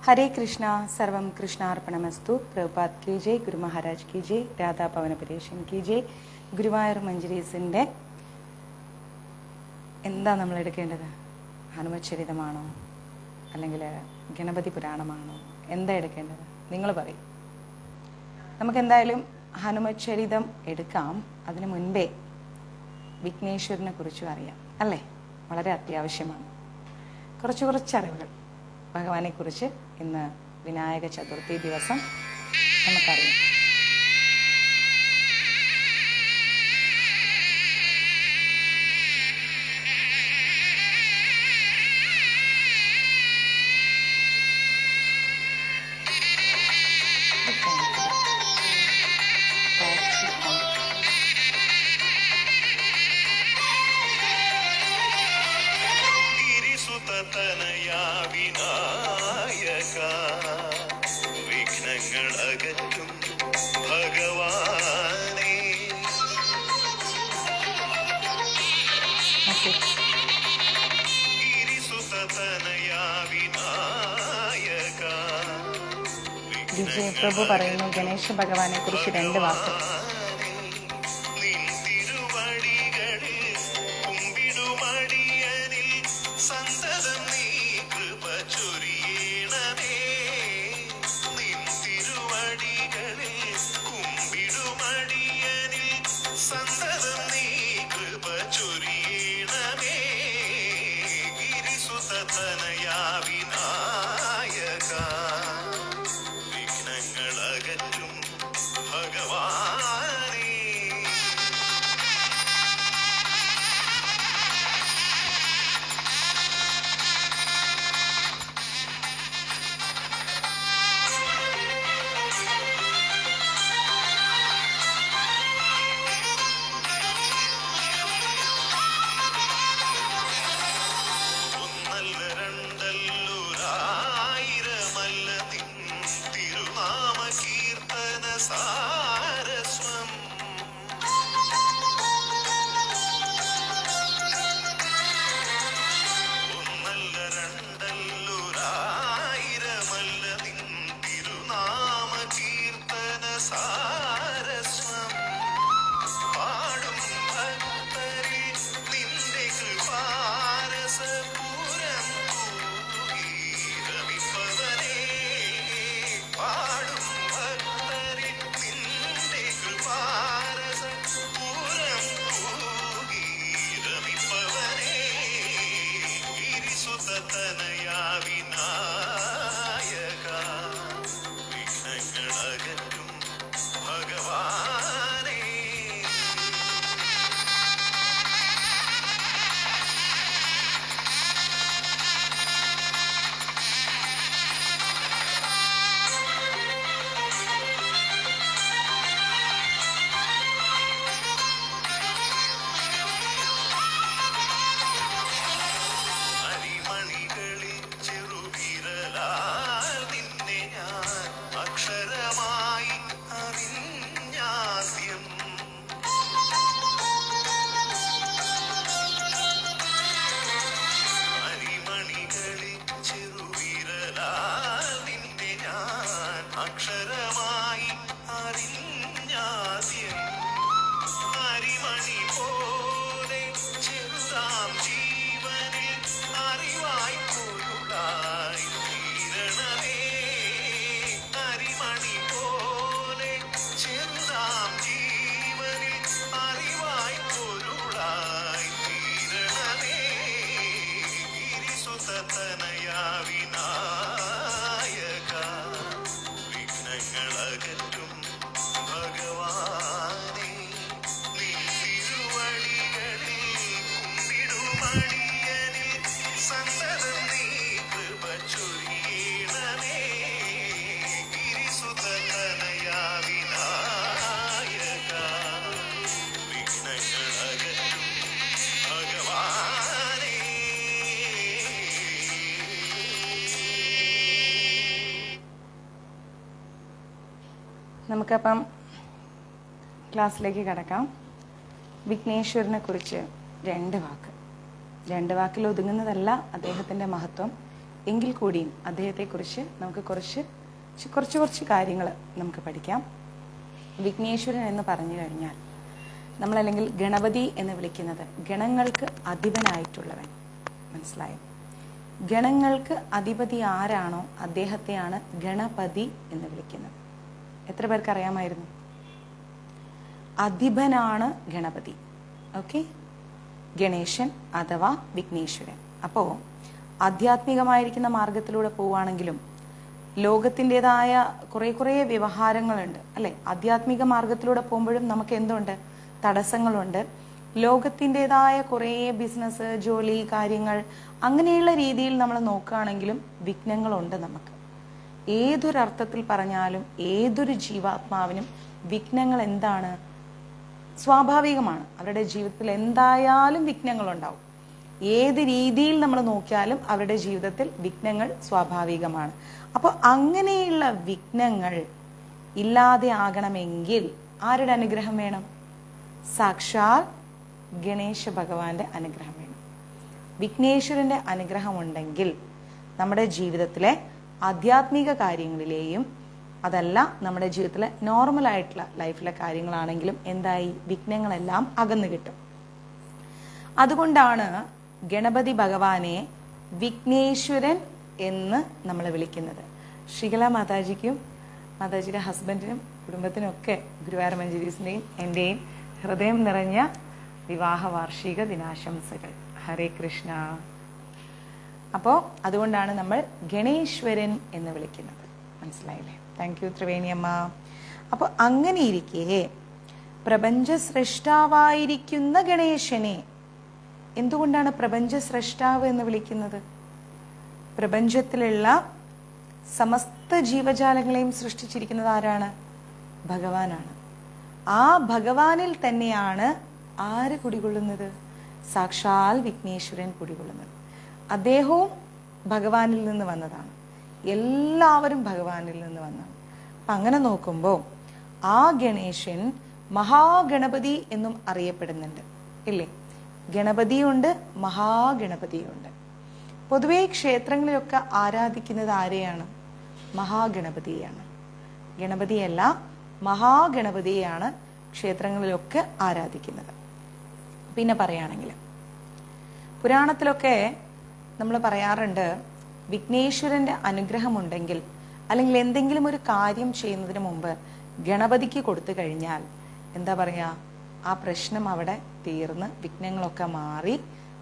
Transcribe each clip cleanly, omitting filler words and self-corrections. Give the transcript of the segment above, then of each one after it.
हरे कृष्णा सर्वम कृष्णार्पणमस्तु. പ്രഭുപാദ് കി ജയ്, ഗുരു മഹാരാജ് കി ജയ്, രാധാ പവനപുരേഷൻ കി ജയ്. ഗുരുവായൂർ മഞ്ജരീസിൻ്റെ എന്താ നമ്മൾ എടുക്കേണ്ടത്? ഹനുമചരിതമാണോ അല്ലെങ്കിൽ ഗണപതി പുരാണമാണോ? എന്താ എടുക്കേണ്ടത്? നിങ്ങൾ പറയും. നമുക്കെന്തായാലും ഹനുമചരിതം എടുക്കാം. അതിനു മുൻപേ വിഘ്നേശ്വരനെ കുറിച്ചും അറിയാം അല്ലേ? വളരെ അത്യാവശ്യമാണ്. കുറച്ച് അറിവുകൾ ഭഗവാനെക്കുറിച്ച് ഇന്ന് വിനായക ചതുർത്ഥി ദിവസം നമുക്കറിയാം. വിഘ്നങ്ങളകറ്റും ഭഗവാനേ, ഗിരിസുതനയാ വിനായക. വിജയ പ്രഭു പറയുന്നു ഗണേശ ഭഗവാനെ കുറിച്ച് 2 വാക്ക്. വിഘ്നങ്ങളകറ്റും ഭഗവാനേ. ഒന്നല്ല രണ്ടല്ലൊരായിരമല്ല നിൻ തിരുനാമ കീർത്തന സാരസ്വം. ഒന്നല്ല രണ്ടല്ലൊരായിരമല്ല നിൻ തിരുനാമ കീർത്തന സാരസ്വം. പാടും ഭക്തരിൽ നിന്റെ കൃപാരസപൂരം രമിപ്പവനേ. പാടും ഭക്തരിൽ നിന്റെ കൃപാരസപൂരം രമിപ്പവനേ. ഗിരിസുതനയാ വിനായക, വിഘ്നങ്ങളകറ്റും ഭഗവാനേ. അരിമണികളിൽ ചെറുവിരലാൽ നിന്നെ ഞാൻ അക്ഷരമായി അറിഞ്ഞാദ്യം. അരിമണികളിൽ ചെറുവിരലാൽ നിന്നെ ഞാൻ അക്ഷരമായി അറിഞ്ഞാദ്യം. അരിമണി പോലെ ചെറുതാം ജീവനിൽ അറിവായി പൊരുളായി തീരണമേ. അരിമണി പോലെ ചെറുതാം ജീവനിൽ അറിവായി പൊരുളായി തീരണമേ. ഗിരിസുതനയാ വിനായക, വിഘ്നങ്ങളകറ്റും ഭഗവാനേ. നിൻ തിരുവടികളിൽ കുമ്പിടുമടിയനിൽ സന്തതം നീ കൃപ ചൊരിയണമേ. ഗിരിസുതനയാ വിനായക, വിഘ്നങ്ങളകറ്റും ഭഗവാനേ. നമുക്കപ്പം ക്ലാസ്സിലേക്ക് കടക്കാം. വിഘ്നേശ്വരനെ കുറിച്ച് 2 വാക്ക്. 2 വാക്കിൽ ഒതുങ്ങുന്നതല്ല അദ്ദേഹത്തിൻ്റെ മഹത്വം. എങ്കിൽ കൂടിയും അദ്ദേഹത്തെക്കുറിച്ച് നമുക്ക് കുറച്ച് കാര്യങ്ങൾ നമുക്ക് പഠിക്കാം. വിഘ്നേശ്വരൻ എന്ന് പറഞ്ഞു കഴിഞ്ഞാൽ നമ്മളല്ലെങ്കിൽ ഗണപതി എന്ന് വിളിക്കുന്നത് ഗണങ്ങൾക്ക് അധിപനായിട്ടുള്ളവൻ. മനസ്സിലായോ? ഗണങ്ങൾക്ക് അധിപതി ആരാണോ അദ്ദേഹത്തെയാണ് ഗണപതി എന്ന് വിളിക്കുന്നത്. എത്ര പേർക്ക് അറിയാമായിരുന്നു? അധിപനാണ് ഗണപതി. ഓക്കെ, ഗണേശൻ അഥവാ വിഘ്നേശ്വരൻ. അപ്പോൾ ആധ്യാത്മികമായിരിക്കുന്ന മാർഗത്തിലൂടെ പോവുകയാണെങ്കിലും ലോകത്തിൻ്റെതായ കുറേ വ്യവഹാരങ്ങളുണ്ട് അല്ലെ. ആധ്യാത്മിക മാർഗത്തിലൂടെ പോകുമ്പോഴും നമുക്ക് എന്തുണ്ട്? തടസ്സങ്ങളുണ്ട്. ലോകത്തിൻ്റെതായ കുറേ ബിസിനസ്, ജോലി, കാര്യങ്ങൾ അങ്ങനെയുള്ള രീതിയിൽ നമ്മൾ നോക്കുകയാണെങ്കിലും വിഘ്നങ്ങളുണ്ട് നമുക്ക്. ഏതൊരർത്ഥത്തിൽ പറഞ്ഞാലും ഏതൊരു ജീവാത്മാവിനും വിഘ്നങ്ങൾ എന്താണ്? സ്വാഭാവികമാണ്. അവരുടെ ജീവിതത്തിൽ എന്തായാലും വിഘ്നങ്ങളുണ്ടാവും. ഏത് രീതിയിൽ നമ്മൾ നോക്കിയാലും അവരുടെ ജീവിതത്തിൽ വിഘ്നങ്ങൾ സ്വാഭാവികമാണ്. അപ്പോൾ അങ്ങനെയുള്ള വിഘ്നങ്ങൾ ഇല്ലാതെ ആകണമെങ്കിൽ ആരുടെ അനുഗ്രഹം വേണം? സാക്ഷാൽ ഗണേശ ഭഗവാന്റെ അനുഗ്രഹം വേണം. വിഘ്നേശ്വരന്റെ അനുഗ്രഹം ഉണ്ടെങ്കിൽ നമ്മുടെ ജീവിതത്തിലെ ആധ്യാത്മിക കാര്യങ്ങളിലെയും അതല്ല നമ്മുടെ ജീവിതത്തിലെ നോർമൽ ആയിട്ടുള്ള ലൈഫിലെ കാര്യങ്ങളാണെങ്കിലും എന്തായി? വിഘ്നങ്ങളെല്ലാം അകന്നു കിട്ടും. അതുകൊണ്ടാണ് ഗണപതി ഭഗവാനെ വിഘ്നേശ്വരൻ എന്ന് നമ്മൾ വിളിക്കുന്നത്. ശ്രീകല മാതാജിക്കും മാതാജിയുടെ ഹസ്ബൻഡിനും കുടുംബത്തിനും ഒക്കെ ഗുരുവായൂർ മഞ്ജരീസിന്റെയും എന്റെയും ഹൃദയം നിറഞ്ഞ വിവാഹ വാർഷിക ദിനാശംസകൾ. ഹരേ കൃഷ്ണ. അപ്പോൾ അതുകൊണ്ടാണ് നമ്മൾ ഗണേശ്വരൻ എന്ന് വിളിക്കുന്നത്. മനസ്സിലായില്ലേ? താങ്ക് യു ത്രിവേണിയമ്മ. അപ്പോൾ അങ്ങനെ ഇരിക്കെ പ്രപഞ്ച സൃഷ്ടാവായിരിക്കുന്ന ഗണേശനെ എന്തുകൊണ്ടാണ് പ്രപഞ്ച സൃഷ്ടാവ് എന്ന് വിളിക്കുന്നത്? പ്രപഞ്ചത്തിലുള്ള സമസ്ത ജീവജാലങ്ങളെയും സൃഷ്ടിച്ചിരിക്കുന്നത് ആരാണ്? ഭഗവാനാണ്. ആ ഭഗവാനിൽ തന്നെയാണ് ആര് കുടികൊള്ളുന്നത്? സാക്ഷാൽ വിഘ്നേശ്വരൻ കുടികൊള്ളുന്നത്. അദ്ദേഹവും ഭഗവാനിൽ നിന്ന് വന്നതാണ്. എല്ലാവരും ഭഗവാനിൽ നിന്ന് വന്നതാണ്. അപ്പം അങ്ങനെ നോക്കുമ്പോൾ ആ ഗണേശൻ മഹാഗണപതി എന്നും അറിയപ്പെടുന്നുണ്ട് ഇല്ലേ? ഗണപതിയുണ്ട്, മഹാഗണപതിയുണ്ട്. പൊതുവെ ക്ഷേത്രങ്ങളിലൊക്കെ ആരാധിക്കുന്നത് ആരെയാണ്? മഹാഗണപതിയെയാണ്. ഗണപതിയല്ല, മഹാഗണപതിയെയാണ് ക്ഷേത്രങ്ങളിലൊക്കെ ആരാധിക്കുന്നത്. പിന്നെ പറയുകയാണെങ്കിൽ പുരാണത്തിലൊക്കെ നമ്മൾ പറയാറുണ്ട്, വിഘ്നേശ്വരന്റെ അനുഗ്രഹമുണ്ടെങ്കിൽ അല്ലെങ്കിൽ എന്തെങ്കിലും ഒരു കാര്യം ചെയ്യുന്നതിന് മുമ്പ് ഗണപതിക്ക് കൊടുത്തു കഴിഞ്ഞാൽ എന്താ പറയാ, ആ പ്രശ്നം അവിടെ തീർന്ന് വിഘ്നങ്ങളൊക്കെ മാറി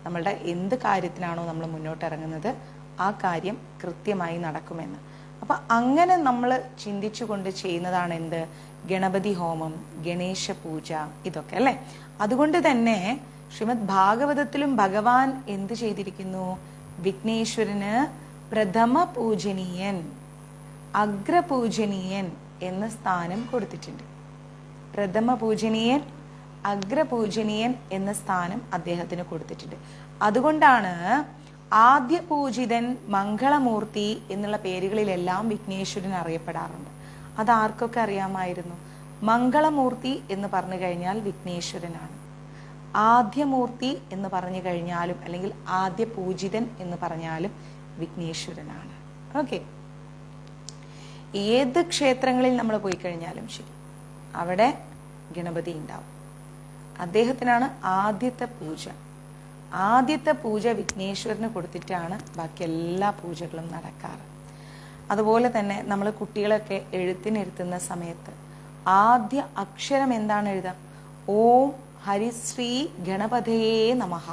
നമ്മളുടെ എന്ത് കാര്യത്തിനാണോ നമ്മൾ മുന്നോട്ട് ഇറങ്ങുന്നത് ആ കാര്യം കൃത്യമായി നടക്കുമെന്ന്. അപ്പൊ അങ്ങനെ നമ്മൾ ചിന്തിച്ചുകൊണ്ട് ചെയ്യുന്നതാണ് എന്ത്? ഗണപതി ഹോമം, ഗണേശ പൂജ, ഇതൊക്കെ അല്ലെ. അതുകൊണ്ട് തന്നെ ശ്രീമദ് ഭാഗവതത്തിലും ഭഗവാൻ എന്ത് ചെയ്തിരിക്കുന്നു? വിഘ്നേശ്വരന് പ്രഥമ പൂജനീയൻ, അഗ്രപൂജനീയൻ എന്ന സ്ഥാനം കൊടുത്തിട്ടുണ്ട്. പ്രഥമ പൂജനീയൻ, അഗ്രപൂജനീയൻ എന്ന സ്ഥാനം അദ്ദേഹത്തിന് കൊടുത്തിട്ടുണ്ട്. അതുകൊണ്ടാണ് ആദ്യ പൂജിതൻ, മംഗളമൂർത്തി എന്നുള്ള പേരുകളിലെല്ലാം വിഘ്നേശ്വരൻ അറിയപ്പെടാറുണ്ട്. അത് ആർക്കൊക്കെ അറിയാമായിരുന്നു? മംഗളമൂർത്തി എന്ന് പറഞ്ഞു കഴിഞ്ഞാൽ വിഘ്നേശ്വരനാണ്. ആദ്യമൂർത്തി എന്ന് പറഞ്ഞു കഴിഞ്ഞാലും അല്ലെങ്കിൽ ആദ്യ പൂജിതൻ എന്ന് പറഞ്ഞാലും വിഘ്നേശ്വരനാണ്. ഓക്കെ, ഏത് ക്ഷേത്രങ്ങളിൽ നമ്മൾ പോയി കഴിഞ്ഞാലും ശരി, അവിടെ ഗണപതി ഉണ്ടാവും. അദ്ദേഹത്തിനാണ് ആദ്യത്തെ പൂജ. ആദ്യത്തെ പൂജ വിഘ്നേശ്വരന് കൊടുത്തിട്ടാണ് ബാക്കി എല്ലാ പൂജകളും നടക്കാറ്. അതുപോലെ തന്നെ നമ്മൾ കുട്ടികളൊക്കെ എഴുത്തിനിരുത്തുന്ന സമയത്ത് ആദ്യ അക്ഷരം എന്താണ് എഴുതുക? ഓം ഹരിശ്രീ ഗണപതയേ നമഃ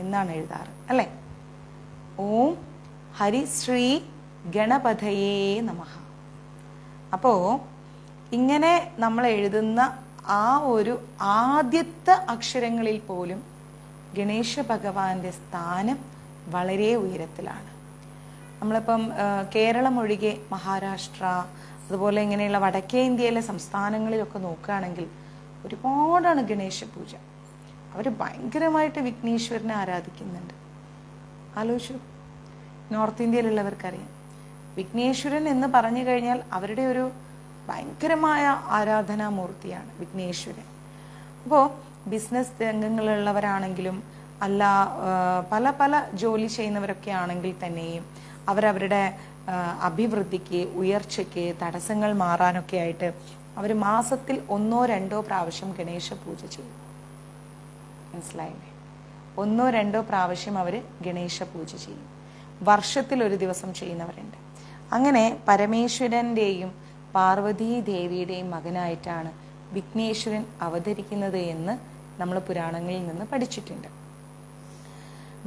എന്നാണ് എഴുതാറ് അല്ലെ. ഓം ഹരിശ്രീ ഗണപതയേ നമഃ. അപ്പോ ഇങ്ങനെ നമ്മൾ എഴുതുന്ന ആ ഒരു ആദ്യത്തെ അക്ഷരങ്ങളിൽ പോലും ഗണേശ ഭഗവാന്റെ സ്ഥാനം വളരെ ഉയരത്തിലാണ്. നമ്മളിപ്പം കേരളം ഒഴികെ മഹാരാഷ്ട്ര അതുപോലെ ഇങ്ങനെയുള്ള വടക്കേ ഇന്ത്യയിലെ സംസ്ഥാനങ്ങളിലൊക്കെ നോക്കുകയാണെങ്കിൽ ഒരുപാടാണ് ഗണേശ പൂജ. അവർ ഭയങ്കരമായിട്ട് വിഘ്നേശ്വരനെ ആരാധിക്കുന്നുണ്ട്. ആലോചിച്ചു, നോർത്ത് ഇന്ത്യയിലുള്ളവർക്കറിയാം വിഘ്നേശ്വരൻ എന്ന് പറഞ്ഞു കഴിഞ്ഞാൽ അവരുടെ ഒരു ഭയങ്കരമായ ആരാധനാമൂർത്തിയാണ് വിഘ്നേശ്വരൻ. അപ്പോൾ ബിസിനസ് രംഗങ്ങളിലുള്ളവരാണെങ്കിലും അല്ല പല പല ജോലി ചെയ്യുന്നവരൊക്കെ ആണെങ്കിൽ തന്നെയും അവരവരുടെ അഭിവൃദ്ധിക്ക്, ഉയർച്ചയ്ക്ക്, തടസ്സങ്ങൾ മാറാനൊക്കെ ആയിട്ട് അവർ മാസത്തിൽ 1-2 പ്രാവശ്യം ഗണേശ പൂജ ചെയ്യും. മനസ്സിലായില്ലേ? 1-2 പ്രാവശ്യം അവർ ഗണേശ പൂജ ചെയ്യും. വർഷത്തിൽ ഒരു ദിവസം ചെയ്യുന്നവരുണ്ട്. അങ്ങനെ പരമേശ്വരൻ്റെയും പാർവതീ ദേവിയുടെയും മകനായിട്ടാണ് വിഘ്നേശ്വരൻ അവതരിക്കുന്നത് എന്ന് നമ്മൾ പുരാണങ്ങളിൽ നിന്ന് പഠിച്ചിട്ടുണ്ട്.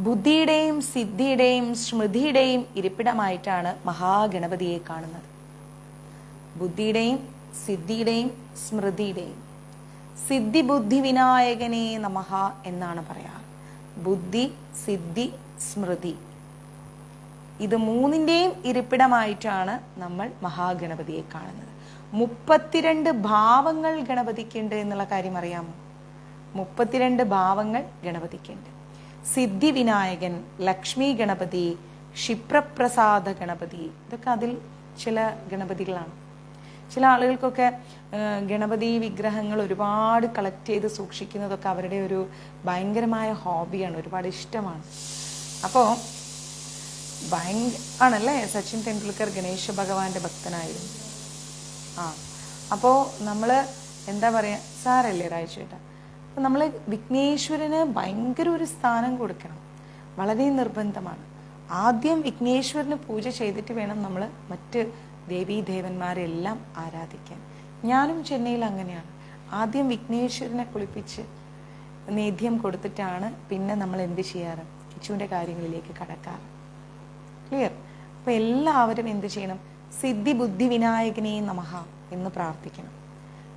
ബുദ്ധിയുടെയും സിദ്ധിയുടെയും സ്മൃതിയുടെയും ഇരിപ്പിടമായിട്ടാണ് മഹാഗണപതിയെ കാണുന്നത്. ബുദ്ധിയുടെയും സിദ്ധിയുടെയും സ്മൃതിയുടെയും. സിദ്ധി ബുദ്ധി വിനായകനേ നമഃ എന്നാണ് പറയാറ്. ബുദ്ധി, സിദ്ധി, സ്മൃതി, ഇത് മൂന്നിൻ്റെയും ഇരിപ്പിടമായിട്ടാണ് നമ്മൾ മഹാഗണപതിയെ കാണുന്നത്. 32 ഭാവങ്ങൾ ഗണപതിക്കുണ്ട് എന്നുള്ള കാര്യം അറിയാമോ? 32 ഭാവങ്ങൾ ഗണപതിക്കുണ്ട്. സിദ്ധി വിനായകൻ, ലക്ഷ്മി ഗണപതി, ക്ഷിപ്രപ്രസാദ ഗണപതി, ഇതൊക്കെ അതിൽ ചില ഗണപതികളാണ്. ചില ആളുകൾക്കൊക്കെ ഗണപതി വിഗ്രഹങ്ങൾ ഒരുപാട് കളക്ട് ചെയ്ത് സൂക്ഷിക്കുന്നതൊക്കെ അവരുടെ ഒരു ഭയങ്കരമായ ഹോബിയാണ്, ഒരുപാട് ഇഷ്ടമാണ്. അപ്പോൾ ആണല്ലേ, സച്ചിൻ ടെണ്ടുൽക്കർ ഗണേശ ഭഗവാന്റെ ഭക്തനായിരുന്നു. അപ്പോൾ നമ്മൾ എന്താ പറയുക, സാരല്ലേ രാജേട്ടാ, അപ്പം നമ്മൾ വിഘ്നേശ്വരന് ഭയങ്കര ഒരു സ്ഥാനം കൊടുക്കണം, വളരെ നിർബന്ധമാണ്. ആദ്യം വിഘ്നേശ്വരന് പൂജ ചെയ്തിട്ട് വേണം നമ്മൾ മറ്റ് ദേവീദേവന്മാരെല്ലാം ആരാധിക്കാൻ. ഞാനും ചെന്നൈയിൽ അങ്ങനെയാണ്. ആദ്യം വിഘ്നേശ്വരനെ കുളിപ്പിച്ച് നേദ്യം കൊടുത്തിട്ടാണ് പിന്നെ നമ്മൾ എന്ത് ചെയ്യാറ്, കിച്ചുവിൻ്റെ കാര്യങ്ങളിലേക്ക് കടക്കാറ്. ക്ലിയർ? അപ്പോൾ എല്ലാവരും എന്ത് ചെയ്യണം, സിദ്ധി ബുദ്ധി വിനായകനേ നമഃ എന്ന് പ്രാർത്ഥിക്കണം.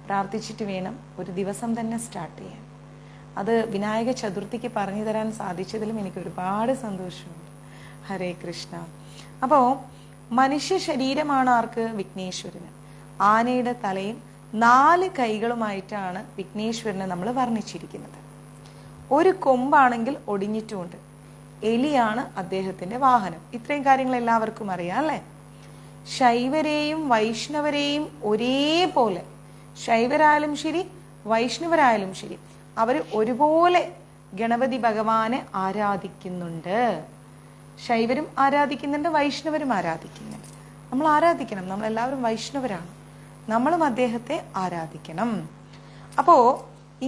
പ്രാർത്ഥിച്ചിട്ട് വേണം ഒരു ദിവസം തന്നെ സ്റ്റാർട്ട് ചെയ്യാൻ. അത് വിനായക ചതുർത്ഥിക്ക് പറഞ്ഞു തരാൻ സാധിച്ചതിലും എനിക്ക് ഒരുപാട് സന്തോഷമുണ്ട്. ഹരേ കൃഷ്ണ. അപ്പോൾ മനുഷ്യ ശരീരമാണ് ആർക്ക്? വിഘ്നേശ്വരന്. ആനയുടെ തലയും 4 കൈകളുമായിട്ടാണ് വിഘ്നേശ്വരനെ നമ്മൾ വർണ്ണിച്ചിരിക്കുന്നത്. ഒരു കൊമ്പാണെങ്കിൽ ഒടിഞ്ഞിട്ടുമുണ്ട്. എലിയാണ് അദ്ദേഹത്തിന്റെ വാഹനം. ഇത്രയും കാര്യങ്ങൾ എല്ലാവർക്കും അറിയാം അല്ലേ? ശൈവരെയും വൈഷ്ണവരെയും ഒരേപോലെ, ശൈവരായാലും ശരി വൈഷ്ണവരായാലും ശരി, അവർ ഒരുപോലെ ഗണപതി ഭഗവാനെ ആരാധിക്കുന്നുണ്ട്. ശൈവരും ആരാധിക്കുന്നുണ്ട്, വൈഷ്ണവരും ആരാധിക്കുന്നുണ്ട്. നമ്മൾ ആരാധിക്കണം, നമ്മളെല്ലാവരും വൈഷ്ണവരാണ്, നമ്മളും അദ്ദേഹത്തെ ആരാധിക്കണം. അപ്പോ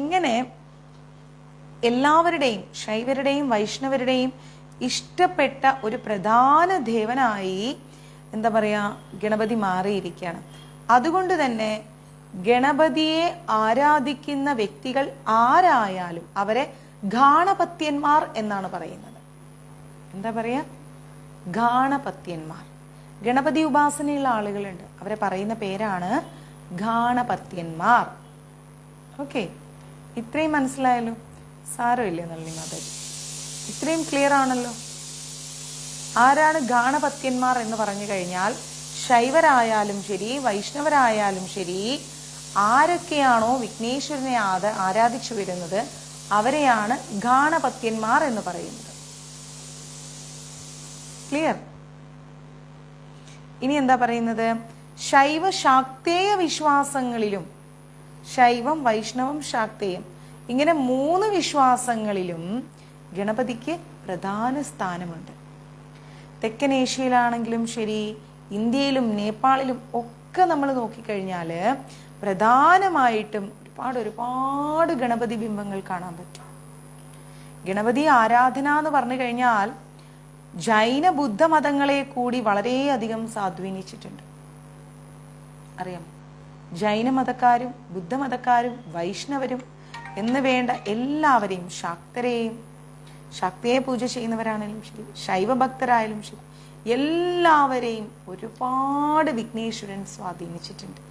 ഇങ്ങനെ എല്ലാവരുടെയും, ശൈവരുടെയും വൈഷ്ണവരുടെയും ഇഷ്ടപ്പെട്ട ഒരു പ്രധാന ദേവനായി എന്താ പറയാ, ഗണപതി മാറിയിരിക്കുകയാണ്. അതുകൊണ്ട് തന്നെ ഗണപതിയെ ആരാധിക്കുന്ന വ്യക്തികൾ ആരായാലും അവരെ ഗാണപത്യന്മാർ എന്നാണ് പറയുന്നത്. എന്താ പറയാ? ഗാണപത്യന്മാർ. ഗണപതി ഉപാസനയുള്ള ആളുകളുണ്ട്, അവരെ പറയുന്ന പേരാണ് ഗാണപത്യന്മാർ. ഓക്കെ, ഇത്രയും മനസ്സിലായല്ലോ? സാരമില്ലേ നളിനി മാതാജി? ഇത്രയും ക്ലിയർ ആണല്ലോ? ആരാണ് ഗാണപത്യന്മാർ എന്ന് പറഞ്ഞു കഴിഞ്ഞാൽ, ശൈവരായാലും ശരി വൈഷ്ണവരായാലും ശരി, ആരൊക്കെയാണോ വിഘ്നേശ്വരനെ ആരാധിച്ചു വരുന്നത് അവരെയാണ് ഗാണപത്യന്മാർ എന്ന് പറയുന്നത്. ക്ലിയർ? ഇനി എന്താ പറയുന്നത്? ശൈവ ശാക്തേയ വിശ്വാസങ്ങളിലും, ശൈവം വൈഷ്ണവം ശാക്തേയം, ഇങ്ങനെ 3 വിശ്വാസങ്ങളിലും ഗണപതിക്ക് പ്രധാന സ്ഥാനമുണ്ട്. തെക്കൻ ഏഷ്യയിലാണെങ്കിലും ശരി, ഇന്ത്യയിലും നേപ്പാളിലും ഒക്കെ നമ്മൾ നോക്കിക്കഴിഞ്ഞാൽ പ്രധാനമായിട്ടും ഒരുപാട് ഗണപതി ബിംബങ്ങൾ കാണാൻ പറ്റും. ഗണപതി ആരാധന എന്ന് പറഞ്ഞു കഴിഞ്ഞാൽ ജൈന ബുദ്ധ മതങ്ങളെ കൂടി വളരെയധികം സ്വാധീനിച്ചിട്ടുണ്ട്. അറിയാം, ജൈന മതക്കാരും ബുദ്ധമതക്കാരും വൈഷ്ണവരും എന്ന് വേണ്ട എല്ലാവരെയും, ശാക്തരെയും, ശക്തിയെ പൂജ ചെയ്യുന്നവരാണെങ്കിലും ശരി, ശൈവഭക്തരായാലും ശരി, എല്ലാവരെയും ഒരുപാട് വിഘ്നേശ്വരൻ സ്വാധീനിച്ചിട്ടുണ്ട്.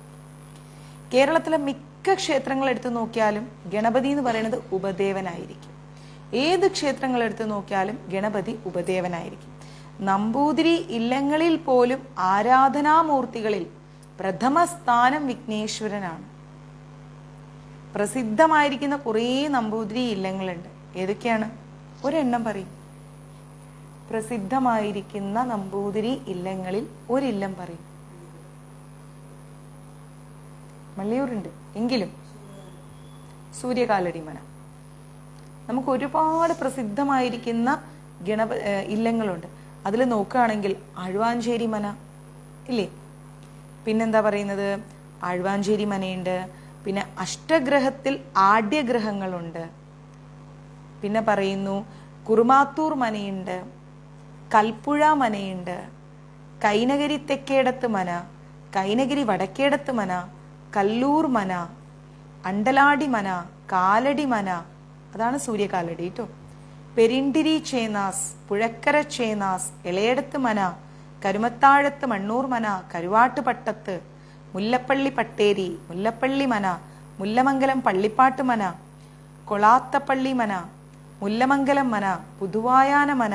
കേരളത്തിലെ മിക്ക ക്ഷേത്രങ്ങൾ എടുത്തു നോക്കിയാലും ഗണപതി എന്ന് പറയുന്നത് ഉപദേവനായിരിക്കും. ഏത് ക്ഷേത്രങ്ങൾ എടുത്തു നോക്കിയാലും ഗണപതി ഉപദേവനായിരിക്കും. നമ്പൂതിരി ഇല്ലങ്ങളിൽ പോലും ആരാധനാമൂർത്തികളിൽ പ്രഥമ സ്ഥാനം വിഘ്നേശ്വരനാണ്. പ്രസിദ്ധമായിരിക്കുന്ന കുറേ നമ്പൂതിരി ഇല്ലങ്ങളുണ്ട്. ഏതൊക്കെയാണ്? ഒരെണ്ണം പറയും. പ്രസിദ്ധമായിരിക്കുന്ന നമ്പൂതിരി ഇല്ലങ്ങളിൽ ഒരില്ലം പറയും. മള്ളിയൂരുണ്ട് എങ്കിലും സൂര്യകാലടി മന. നമുക്ക് ഒരുപാട് പ്രസിദ്ധമായിരിക്കുന്ന ഇല്ലങ്ങളുണ്ട്. അതിൽ നോക്കുകയാണെങ്കിൽ ആഴ്വാഞ്ചേരി മന ഇല്ലേ, പിന്നെന്താ പറയുന്നത്, ആഴ്വാഞ്ചേരി മനയുണ്ട്. പിന്നെ അഷ്ടഗ്രഹത്തിൽ ആഢ്യഗ്രഹങ്ങളുണ്ട്. പിന്നെ പറയുന്നു കുറുമാത്തൂർ മനയുണ്ട്, കൽപ്പുഴ മനയുണ്ട്, കൈനഗരി തെക്കേടത്ത് മന, കൈനഗരി വടക്കേടത്ത് മന, കല്ലൂർ മന, അണ്ടലാടി മന, കാലടി മന, അതാണ് സൂര്യകാലടി കേട്ടോ, പെരിണ്ടിരി ചേനാസ്, പുഴക്കര ചേനാസ്, ഇളയടത്ത് മന, കരുമത്താഴത്ത് മണ്ണൂർ മന, കരുവാട്ടുപട്ടത്ത്, മുല്ലപ്പള്ളി പട്ടേരി, മുല്ലപ്പള്ളി മന, മുല്ലമംഗലം പള്ളിപ്പാട്ട് മന, കൊളാത്തപ്പള്ളി മന, മുല്ലമംഗലം മന, പുതുവായാന മന,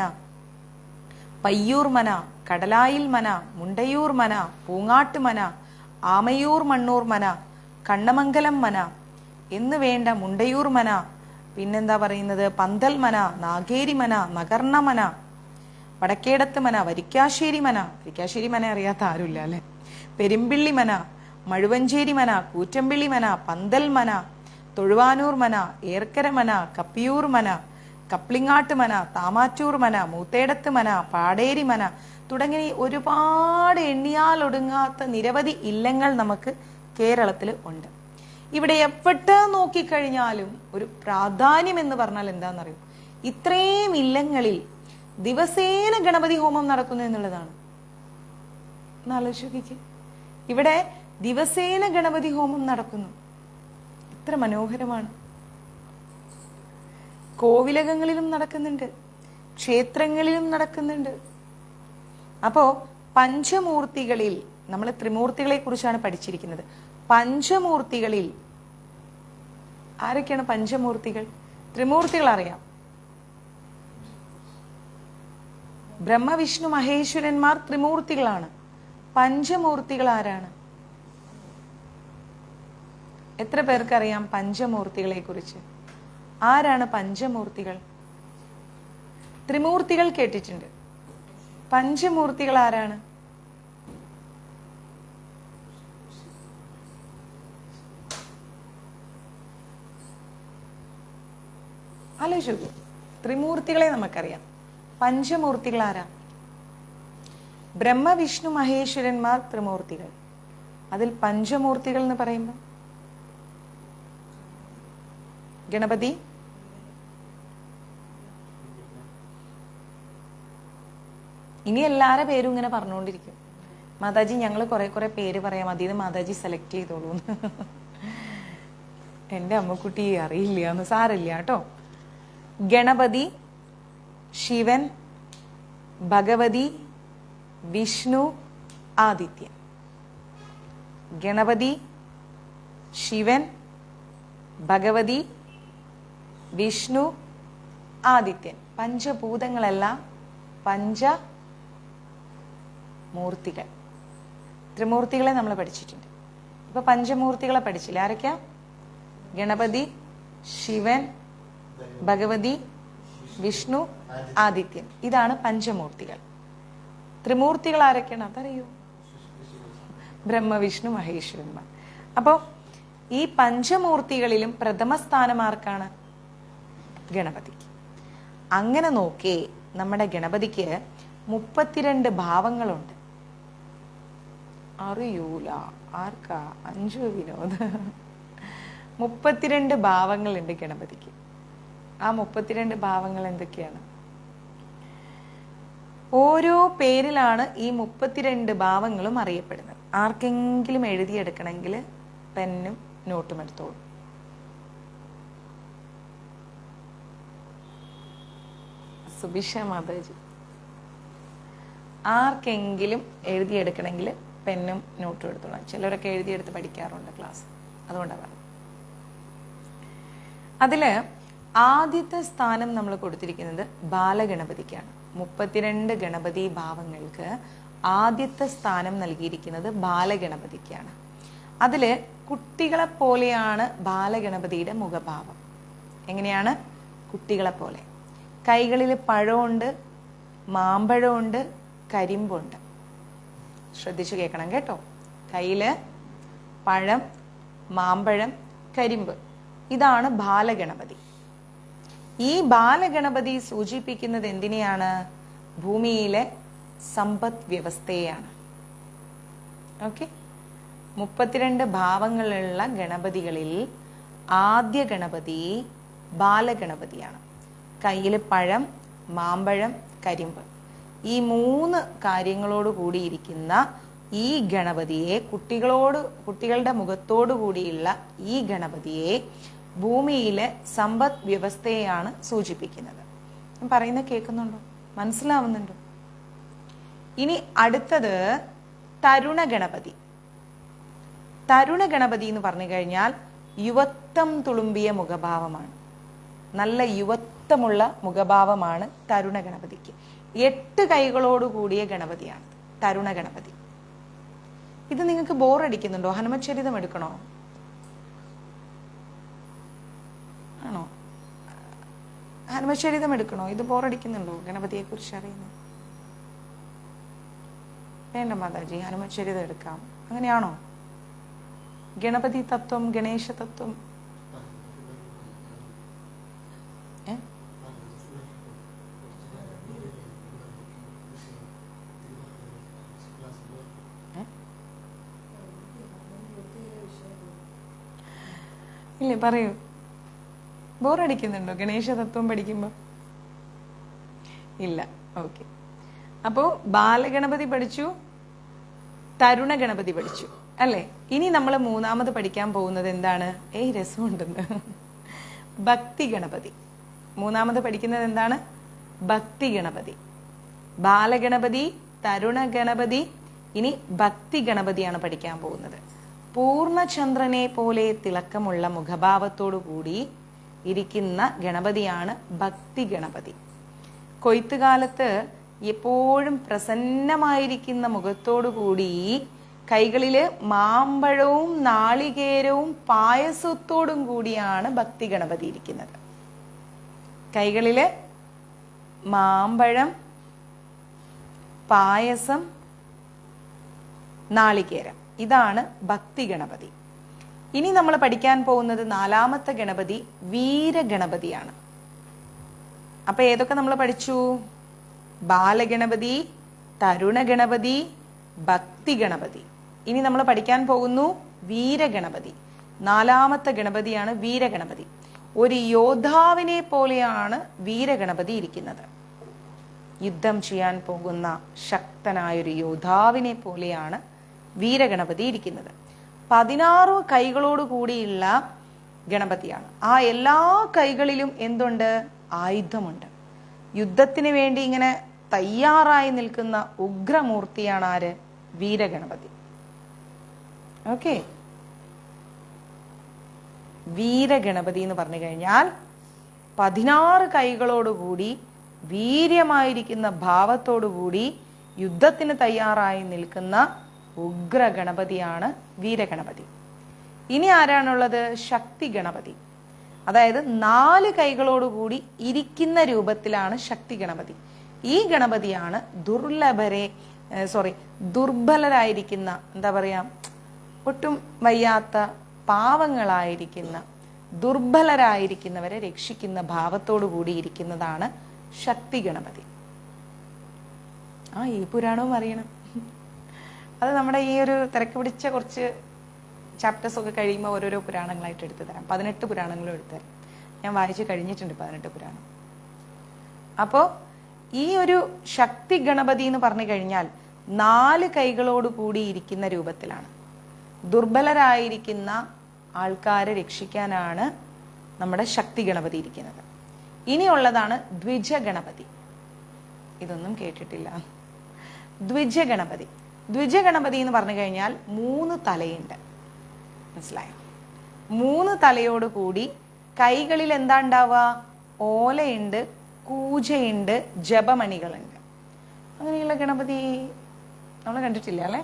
പയ്യൂർ മന, കടലായിൽ മന, മുണ്ടയൂർ മന, പൂങ്ങാട്ട് മന, ആമയൂർ മണ്ണൂർ മന, കണ്ണമംഗലം മന എന്ന് വേണ്ട മുണ്ടയൂർ മന. പിന്നെന്താ പറയുന്നത്, പന്തൽ മന, നാഗേരി മന, നഗർണ മന, വടക്കേടത്ത് മന, വരിക്കാശ്ശേരി മന, വരിക്കാശ്ശേരി മന അറിയാത്ത ആരുമില്ല അല്ലെ, പെരുമ്പിള്ളി മന, മഴുവഞ്ചേരി മന, കൂറ്റമ്പിള്ളി മന, പന്തൽ മന, തൊഴുവാനൂർ മന, ഏർക്കര മന, കപ്പിയൂർ മന, കപ്ലിങ്ങാട്ട് മന, താമാറ്റൂർ മന, മൂത്തേടത്ത് മന, പാടേരി മന തുടങ്ങി ഒരുപാട് എണ്ണിയാൽ ഒടുങ്ങാത്ത നിരവധി ഇല്ലങ്ങൾ നമുക്ക് കേരളത്തിൽ ഉണ്ട്. ഇവിടെ എവിടെ നോക്കിക്കഴിഞ്ഞാലും ഒരു പ്രാധാന്യം എന്ന് പറഞ്ഞാൽ എന്താണെന്നറിയും, ഇത്രയും ഇല്ലങ്ങളിൽ ദിവസേന ഗണപതി ഹോമം നടക്കുന്നു എന്നുള്ളതാണ്. എന്നാലോചിക്ക്, ഇവിടെ ദിവസേന ഗണപതി ഹോമം നടക്കുന്നു, എത്ര മനോഹരമാണ്. കോവിലകങ്ങളിലും നടക്കുന്നുണ്ട്, ക്ഷേത്രങ്ങളിലും നടക്കുന്നുണ്ട്. അപ്പോ പഞ്ചമൂർത്തികളിൽ നമ്മൾ ത്രിമൂർത്തികളെ കുറിച്ചാണ് പഠിച്ചിരിക്കുന്നത്. പഞ്ചമൂർത്തികളിൽ ആരൊക്കെയാണ് പഞ്ചമൂർത്തികൾ? ത്രിമൂർത്തികൾ അറിയാം, ബ്രഹ്മ വിഷ്ണു മഹേശ്വരന്മാർ ത്രിമൂർത്തികളാണ്. പഞ്ചമൂർത്തികൾ ആരാണ്? എത്ര പേർക്കറിയാം പഞ്ചമൂർത്തികളെ കുറിച്ച്? ആരാണ് പഞ്ചമൂർത്തികൾ? ത്രിമൂർത്തികൾ കേട്ടിട്ടുണ്ട്, പഞ്ചമൂർത്തികൾ ആരാണ്? ആലോചിച്ചു, ത്രിമൂർത്തികളെ നമുക്കറിയാം, പഞ്ചമൂർത്തികൾ ആരാ? ബ്രഹ്മ വിഷ്ണു മഹേശ്വരന്മാർ ത്രിമൂർത്തികൾ. അതിൽ പഞ്ചമൂർത്തികൾ എന്ന് പറയുമ്പോൾ ഗണപതി, ഇനി എല്ലാവരുടെ പേരും ഇങ്ങനെ പറഞ്ഞുകൊണ്ടിരിക്കും. മാതാജി ഞങ്ങൾ കുറെ പേര് പറയാം, അതിൽ നിന്ന് മാതാജി സെലക്ട് ചെയ്തോളൂ. എൻ്റെ അമ്മക്കുട്ടി അറിയില്ല എന്ന് സാരില്ല കേട്ടോ. ഗണപതി, ശിവൻ, ഭഗവതി, വിഷ്ണു, ആദിത്യൻ. ഗണപതി, ശിവൻ, ഭഗവതി, വിഷ്ണു, ആദിത്യൻ. പഞ്ചഭൂതങ്ങളെല്ലാം പഞ്ചമൂർത്തികൾ. ത്രിമൂർത്തികളെ നമ്മൾ പഠിച്ചിട്ടുണ്ട്. ഇപ്പൊ പഞ്ചമൂർത്തികളെ പഠിച്ചില്ല. ആരൊക്കെയാ? ഗണപതി, ശിവൻ, ഭഗവതി, വിഷ്ണു, ആദിത്യൻ. ഇതാണ് പഞ്ചമൂർത്തികൾ. ത്രിമൂർത്തികൾ ആരൊക്കെയാണ് അതറിയോ? ബ്രഹ്മ വിഷ്ണു മഹേശ്വരന്മാർ. അപ്പോ ഈ പഞ്ചമൂർത്തികളിലും പ്രഥമ സ്ഥാനം ആർക്കാണ്? ഗണപതിക്ക്. അങ്ങനെ നോക്കേ നമ്മുടെ ഗണപതിക്ക് 32 ഭാവങ്ങളുണ്ട്. അറിയൂല ആർക്കാ? അഞ്ജു വിനോദ്. 32 ഭാവങ്ങളുണ്ട് ഗണപതിക്ക്. ആ 32 ഭാവങ്ങൾ എന്തൊക്കെയാണ്? ഓരോ പേരിലാണ് ഈ 32 ഭാവങ്ങളും അറിയപ്പെടുന്നത്. ആർക്കെങ്കിലും എഴുതിയെടുക്കണമെങ്കിൽ പെന്നും നോട്ടും എടുത്തോളൂ. സുബിഷ മാതാജി, ആർക്കെങ്കിലും എഴുതിയെടുക്കണമെങ്കിൽ പെന്നും നോട്ടും എടുത്തോളാം. ചിലരൊക്കെ എഴുതിയെടുത്ത് പഠിക്കാറുണ്ട് ക്ലാസ്, അതുകൊണ്ടാണ്. അതില് ആദ്യത്തെ സ്ഥാനം നമ്മൾ കൊടുത്തിരിക്കുന്നത് ബാലഗണപതിക്കാണ്. 32 ഗണപതി ഭാവങ്ങൾക്ക് ആദ്യത്തെ സ്ഥാനം നൽകിയിരിക്കുന്നത് ബാലഗണപതിക്കാണ്. അതില് കുട്ടികളെ പോലെയാണ് ബാലഗണപതിയുടെ മുഖഭാവം. എങ്ങനെയാണ്? കുട്ടികളെ പോലെ. കൈകളിൽ പഴമുണ്ട്, മാമ്പഴമുണ്ട്, കരിമ്പുണ്ട്. ശ്രദ്ധിച്ചു കേൾക്കണം കേട്ടോ. കയ്യില് പഴം, മാമ്പഴം, കരിമ്പ്. ഇതാണ് ബാലഗണപതി. ഈ ബാലഗണപതി സൂചിപ്പിക്കുന്നത് എന്തിനെയാണ്? ഭൂമിയിലെ സമ്പദ് വ്യവസ്ഥയെയാണ്. ഓക്കെ, 32 ഭാവങ്ങളുള്ള ഗണപതികളിൽ ആദ്യ ഗണപതി ബാലഗണപതിയാണ്. കയ്യിൽ പഴം, മാമ്പഴം, കരിമ്പ്, ഈ 3 കാര്യങ്ങളോട് കൂടിയിരിക്കുന്ന ഈ ഗണപതിയെ, കുട്ടികളുടെ മുഖത്തോടു കൂടിയുള്ള ഈ ഗണപതിയെ ഭൂമിയിലെ സമ്പദ് വ്യവസ്ഥയെയാണ് സൂചിപ്പിക്കുന്നത്. ഞാൻ പറയുന്നത് കേൾക്കുന്നുണ്ടോ? മനസ്സിലാവുന്നുണ്ടോ? ഇനി അടുത്തത് തരുണ ഗണപതി. തരുണ ഗണപതി എന്ന് പറഞ്ഞു കഴിഞ്ഞാൽ യുവത്വം തുളുമ്പിയ മുഖഭാവമാണ്. നല്ല യുവത്വമുള്ള മുഖഭാവമാണ് തരുണ ഗണപതിക്ക്. 8 കൈകളോട് കൂടിയ ഗണപതിയാണ് തരുണ ഗണപതി. ഇത് നിങ്ങൾക്ക് ബോറടിക്കുന്നുണ്ടോ? ഹനുമചരിതം എടുക്കണോ? ആണോ? ഹനുമചരിതം എടുക്കണോ? ഇത് ബോറടിക്കുന്നുണ്ടോ? ഗണപതിയെ കുറിച്ച് അറിയുന്നു? വേണ്ട മാതാജി, ഹനുമചരിതം എടുക്കാം. അങ്ങനെയാണോ? ഗണപതി തത്വം, ഗണേശ തത്വം ഇല്ലേ? പറയൂ. ബോറടിക്കുന്നുണ്ടോ ഗണേശ തത്വം പഠിക്കുമ്പോ? ഇല്ല. ഓക്കെ, അപ്പോ ബാലഗണപതി പഠിച്ചു, തരുണ ഗണപതി പഠിച്ചു അല്ലേ? ഇനി നമ്മൾ മൂന്നാമത് പഠിക്കാൻ പോകുന്നത് എന്താണ്? രസമുണ്ടെന്ന്. ഭക്തി ഗണപതി. മൂന്നാമത് പഠിക്കുന്നത് എന്താണ്? ഭക്തി ഗണപതി. ബാലഗണപതി, തരുണ ഗണപതി, ഇനി ഭക്തി ഗണപതിയാണ് പഠിക്കാൻ പോകുന്നത്. പൂർണ്ണചന്ദ്രനെ പോലെ തിളക്കമുള്ള മുഖഭാവത്തോടു കൂടി ഇരിക്കുന്ന ഗണപതിയാണ് ഭക്തി ഗണപതി. കൊയ്ത്തുകാലത്ത് എപ്പോഴും പ്രസന്നമായിരിക്കുന്ന മുഖത്തോടു കൂടി കൈകളില് മാമ്പഴവും നാളികേരവും പായസത്തോടും കൂടിയാണ് ഭക്തി ഗണപതി ഇരിക്കുന്നത്. കൈകളില് മാമ്പഴം, പായസം, നാളികേരം, ഇതാണ് ഭക്തി ഗണപതി. ഇനി നമ്മൾ പഠിക്കാൻ പോകുന്നത് നാലാമത്തെ ഗണപതി വീരഗണപതിയാണ്. അപ്പൊ ഏതൊക്കെ നമ്മൾ പഠിച്ചു? ബാലഗണപതി, തരുണ ഗണപതി, ഭക്തി ഗണപതി. ഇനി നമ്മൾ പഠിക്കാൻ പോകുന്നു വീരഗണപതി. നാലാമത്തെ ഗണപതിയാണ് വീരഗണപതി. ഒരു യോദ്ധാവിനെ പോലെയാണ് വീരഗണപതി ഇരിക്കുന്നത്. യുദ്ധം ചെയ്യാൻ പോകുന്ന ശക്തനായൊരു യോദ്ധാവിനെ പോലെയാണ് വീരഗണപതി ഇരിക്കുന്നത്. 16 കൈകളോട് കൂടിയുള്ള ഗണപതിയാണ്. ആ എല്ലാ കൈകളിലും എന്തുണ്ട്? ആയുധമുണ്ട്. യുദ്ധത്തിന് വേണ്ടി ഇങ്ങനെ തയ്യാറായി നിൽക്കുന്ന ഉഗ്രമൂർത്തിയാണ് ആര്? വീരഗണപതി. ഓക്കെ, വീരഗണപതി എന്ന് പറഞ്ഞു കഴിഞ്ഞാൽ 16 കൈകളോടുകൂടി വീര്യമായിരിക്കുന്ന ഭാവത്തോടുകൂടി യുദ്ധത്തിന് തയ്യാറായി നിൽക്കുന്ന ഉഗ്ര ഗണപതിയാണ് വീരഗണപതി. ഇനി ആരാണുള്ളത്? ശക്തി ഗണപതി. അതായത് 4 കൈകളോടുകൂടി ഇരിക്കുന്ന രൂപത്തിലാണ് ശക്തി ഗണപതി. ഈ ഗണപതിയാണ് ദുർബലരായിരിക്കുന്ന, എന്താ പറയാ, ഒട്ടും വയ്യാത്ത പാവങ്ങളായിരിക്കുന്ന ദുർബലരായിരിക്കുന്നവരെ രക്ഷിക്കുന്ന ഭാവത്തോടു കൂടി ഇരിക്കുന്നതാണ് ശക്തി ഗണപതി. ഈ പുരാണവും അറിയണം. അത് നമ്മുടെ ഈ ഒരു തിരക്ക് പിടിച്ച കുറച്ച് ചാപ്റ്റേഴ്സ് ഒക്കെ കഴിയുമ്പോൾ ഓരോരോ പുരാണങ്ങളായിട്ട് എടുത്തു തരാം. 18 പുരാണങ്ങളും എടുത്തു തരാം. ഞാൻ വായിച്ചു കഴിഞ്ഞിട്ടുണ്ട് 18 പുരാണം. അപ്പോ ഈ ഒരു ശക്തി ഗണപതി എന്ന് പറഞ്ഞു കഴിഞ്ഞാൽ 4 കൈകളോട് കൂടി ഇരിക്കുന്ന രൂപത്തിലാണ്. ദുർബലരായിരിക്കുന്ന ആൾക്കാരെ രക്ഷിക്കാനാണ് നമ്മുടെ ശക്തി ഗണപതി ഇരിക്കുന്നത്. ഇനിയുള്ളതാണ് ദ്വിജ ഗണപതി. ഇതൊന്നും കേട്ടിട്ടില്ല. ദ്വിജ ഗണപതി. ദ്വിജ ഗണപതി എന്ന് പറഞ്ഞു കഴിഞ്ഞാൽ 3 തലയുണ്ട്. മനസ്സിലായോ? 3 തലയോട് കൂടി കൈകളിൽ എന്താ ഉണ്ടാവുക? ഓലയുണ്ട്, കൂജയുണ്ട്, ജപമണികളുണ്ട്. അങ്ങനെയുള്ള ഗണപതി നമ്മൾ കണ്ടിട്ടില്ല അല്ലെ?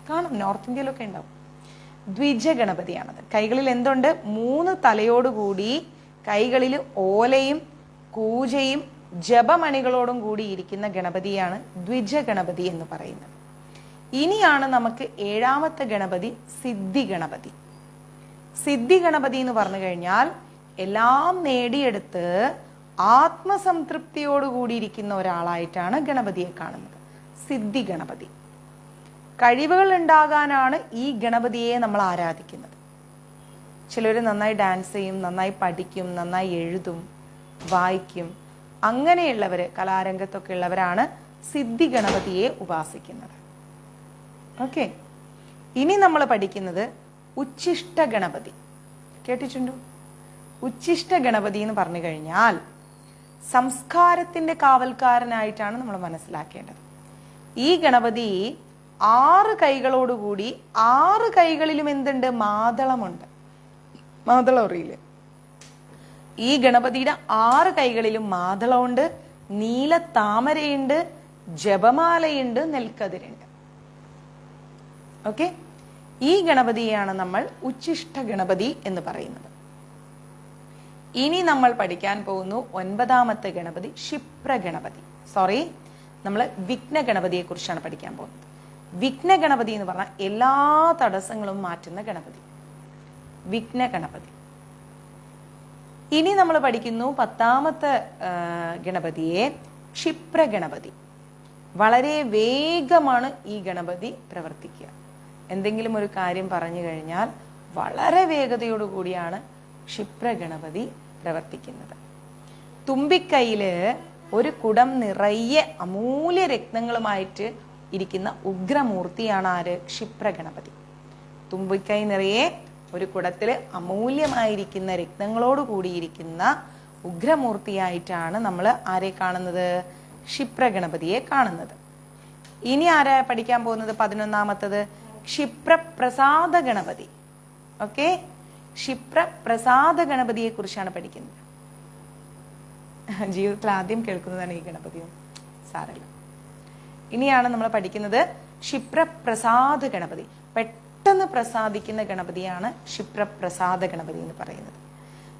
കാണും, നോർത്ത് ഇന്ത്യയിലൊക്കെ ഉണ്ടാവും. ദ്വിജ ഗണപതിയാണത്. കൈകളിൽ എന്തുണ്ട്? 3 തലയോടുകൂടി കൈകളിൽ ഓലയും കൂജയും ജപമണികളോടും കൂടി ഇരിക്കുന്ന ഗണപതിയാണ് ദ്വിജ ഗണപതി എന്ന് പറയുന്നത്. ഇനിയാണ് നമുക്ക് 7ാമത്തെ ഗണപതി സിദ്ധി ഗണപതി. സിദ്ധി ഗണപതി എന്ന് പറഞ്ഞു കഴിഞ്ഞാൽ എല്ലാം നേടിയെടുത്ത് ആത്മസംതൃപ്തിയോടുകൂടി ഇരിക്കുന്ന ഒരാളായിട്ടാണ് ഗണപതിയെ കാണുന്നത്. സിദ്ധി ഗണപതി. കഴിവുകൾ ഉണ്ടാകാനാണ് ഈ ഗണപതിയെ നമ്മൾ ആരാധിക്കുന്നത്. ചിലർ നന്നായി ഡാൻസ് ചെയ്യും, നന്നായി പഠിക്കും, നന്നായി എഴുതും, വായിക്കും. അങ്ങനെയുള്ളവര്, കലാരംഗത്തൊക്കെ ഉള്ളവരാണ് സിദ്ധി ഗണപതിയെ ഉപാസിക്കുന്നത്. ഓക്കെ, ഇനി നമ്മൾ പഠിക്കുന്നത് ഉച്ഛിഷ്ട ഗണപതി. കേട്ടിട്ടുണ്ടോ? ഉച്ഛിഷ്ട ഗണപതി എന്ന് പറഞ്ഞു കഴിഞ്ഞാൽ സംസ്കാരത്തിന്റെ കാവൽക്കാരനായിട്ടാണ് നമ്മൾ മനസ്സിലാക്കേണ്ടത്. ഈ ഗണപതി 6 കൈകളോടുകൂടി 6 കൈകളിലും എന്തുണ്ട്? മാതളമുണ്ട്. മാതളം അറിയില്ലേ? ഈ ഗണപതിയുടെ 6 കൈകളിലും മാതളമുണ്ട്, നീല താമരയുണ്ട്, ജപമാലയുണ്ട്, നെൽക്കതിരുണ്ട്. ഓക്കെ, ഈ ഗണപതിയെയാണ് നമ്മൾ ഉച്ഛിഷ്ട ഗണപതി എന്ന് പറയുന്നത്. ഇനി നമ്മൾ പഠിക്കാൻ പോകുന്നു 9ാമത്തെ ഗണപതി, ക്ഷിപ്ര ഗണപതി. സോറി, നമ്മൾ വിഘ്ന ഗണപതിയെ കുറിച്ചാണ് പഠിക്കാൻ പോകുന്നത്. വിഘ്ന ഗണപതി എന്ന് പറഞ്ഞാൽ എല്ലാ തടസ്സങ്ങളും മാറ്റുന്ന ഗണപതി, വിഘ്ന ഗണപതി. ഇനി നമ്മൾ പഠിക്കുന്നു 10ാമത്തെ ഗണപതിയെ, ക്ഷിപ്ര ഗണപതി. വളരെ വേഗമാണ് ഈ ഗണപതി പ്രവർത്തിക്കുക. എന്തെങ്കിലും ഒരു കാര്യം പറഞ്ഞു കഴിഞ്ഞാൽ വളരെ വേഗതയോടുകൂടിയാണ് ക്ഷിപ്ര ഗണപതി പ്രവർത്തിക്കുന്നത്. തുമ്പിക്കൈയില് ഒരു കുടം നിറയെ അമൂല്യ രത്നങ്ങളുമായിട്ട് ഇരിക്കുന്ന ഉഗ്രമൂർത്തിയാണ് ആര്? ക്ഷിപ്ര ഗണപതി. തുമ്പിക്കൈ നിറയെ ഒരു കുടത്തില് അമൂല്യമായിരിക്കുന്ന രത്നങ്ങളോട് കൂടിയിരിക്കുന്ന ഉഗ്രമൂർത്തിയായിട്ടാണ് നമ്മൾ ആരെ കാണുന്നത്? ക്ഷിപ്ര ഗണപതിയെ കാണുന്നത്. ഇനി ആരാ പഠിക്കാൻ പോകുന്നത്? 11ാമത്തത് ക്ഷിപ്രപ്രസാദ ഗണപതി. ഓക്കെ, ക്ഷിപ്രപ്രസാദ ഗണപതിയെ കുറിച്ചാണ് പഠിക്കുന്നത്. ജീവിതത്തിൽ ആദ്യം കേൾക്കുന്നതാണ് ഈ ഗണപതിയും, സാരല്ല. ഇനിയാണ് നമ്മൾ പഠിക്കുന്നത് ക്ഷിപ്രപ്രസാദ ഗണപതി. പെട്ടെന്ന് പ്രസാദിക്കുന്ന ഗണപതിയാണ് ക്ഷിപ്രപ്രസാദ ഗണപതി എന്ന് പറയുന്നത്.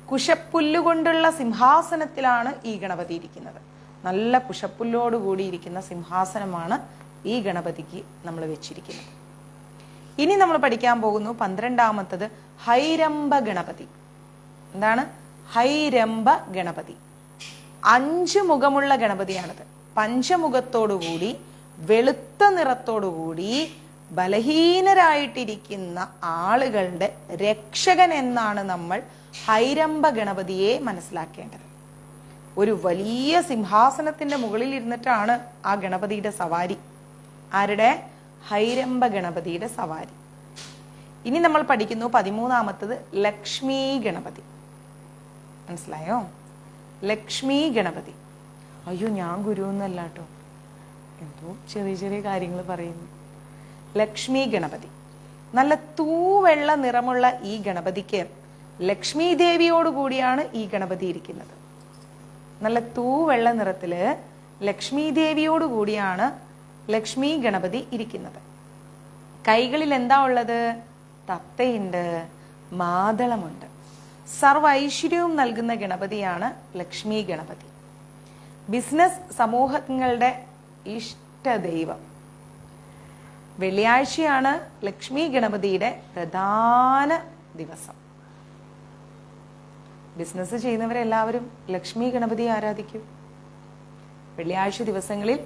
കുശപ്പുല്ലുകൊണ്ടുള്ള സിംഹാസനത്തിലാണ് ഈ ഗണപതി ഇരിക്കുന്നത്. നല്ല കുശപ്പുല്ലോട് കൂടിയിരിക്കുന്ന സിംഹാസനമാണ് ഈ ഗണപതിക്ക് നമ്മൾ വെച്ചിരിക്കുന്നത്. ഇനി നമ്മൾ പഠിക്കാൻ പോകുന്നു 12ാമത്തത് ഹൈരംബ ഗണപതി. എന്താണ്? ഹൈരംബ ഗണപതി. 5 മുഖമുള്ള ഗണപതിയാണിത്. പഞ്ചമുഖത്തോടുകൂടി, വെളുത്ത നിറത്തോടുകൂടി, ബലഹീനരായിട്ടിരിക്കുന്ന ആളുകളുടെ രക്ഷകൻ എന്നാണ് നമ്മൾ ഹൈരംബ ഗണപതിയെ മനസ്സിലാക്കേണ്ടത്. ഒരു വലിയ സിംഹാസനത്തിന്റെ മുകളിൽ ഇരുന്നിട്ടാണ് ആ ഗണപതിയുടെ സവാരി. ആരുടെ? ഹൈരംബ ഗണപതിയുടെ സവാരി. ഇനി നമ്മൾ പഠിക്കുന്നു 13ാമത്തത് ലക്ഷ്മി ഗണപതി. മനസ്സിലായോ? ലക്ഷ്മി ഗണപതി. അയ്യോ, ഞാൻ ഗുരുവൊന്നല്ല കേട്ടോ, എന്തോ ചെറിയ ചെറിയ കാര്യങ്ങൾ പറയുന്നു. ലക്ഷ്മി ഗണപതി. നല്ല തൂവെള്ള നിറമുള്ള ഈ ഗണപതിക്ക് ലക്ഷ്മി ദേവിയോട് കൂടിയാണ് ഈ ഗണപതി ഇരിക്കുന്നത്. നല്ല തൂവെള്ള നിറത്തില് ലക്ഷ്മി ദേവിയോട് കൂടിയാണ് ലക്ഷ്മി ഗണപതി ഇരിക്കുന്നത്. കൈകളിൽ എന്താ ഉള്ളത്? തത്തയുണ്ട്, മാതളമുണ്ട്. സർവ ഐശ്വര്യവും നൽകുന്ന ഗണപതിയാണ് ലക്ഷ്മി ഗണപതി. ബിസിനസ് സമൂഹങ്ങളുടെ ഇഷ്ടദൈവം. വെള്ളിയാഴ്ചയാണ് ലക്ഷ്മി ഗണപതിയുടെ പ്രധാന ദിവസം. ബിസിനസ് ചെയ്യുന്നവരെല്ലാവരും ലക്ഷ്മി ഗണപതിയെ ആരാധിക്കും. വെള്ളിയാഴ്ച ദിവസങ്ങളിൽ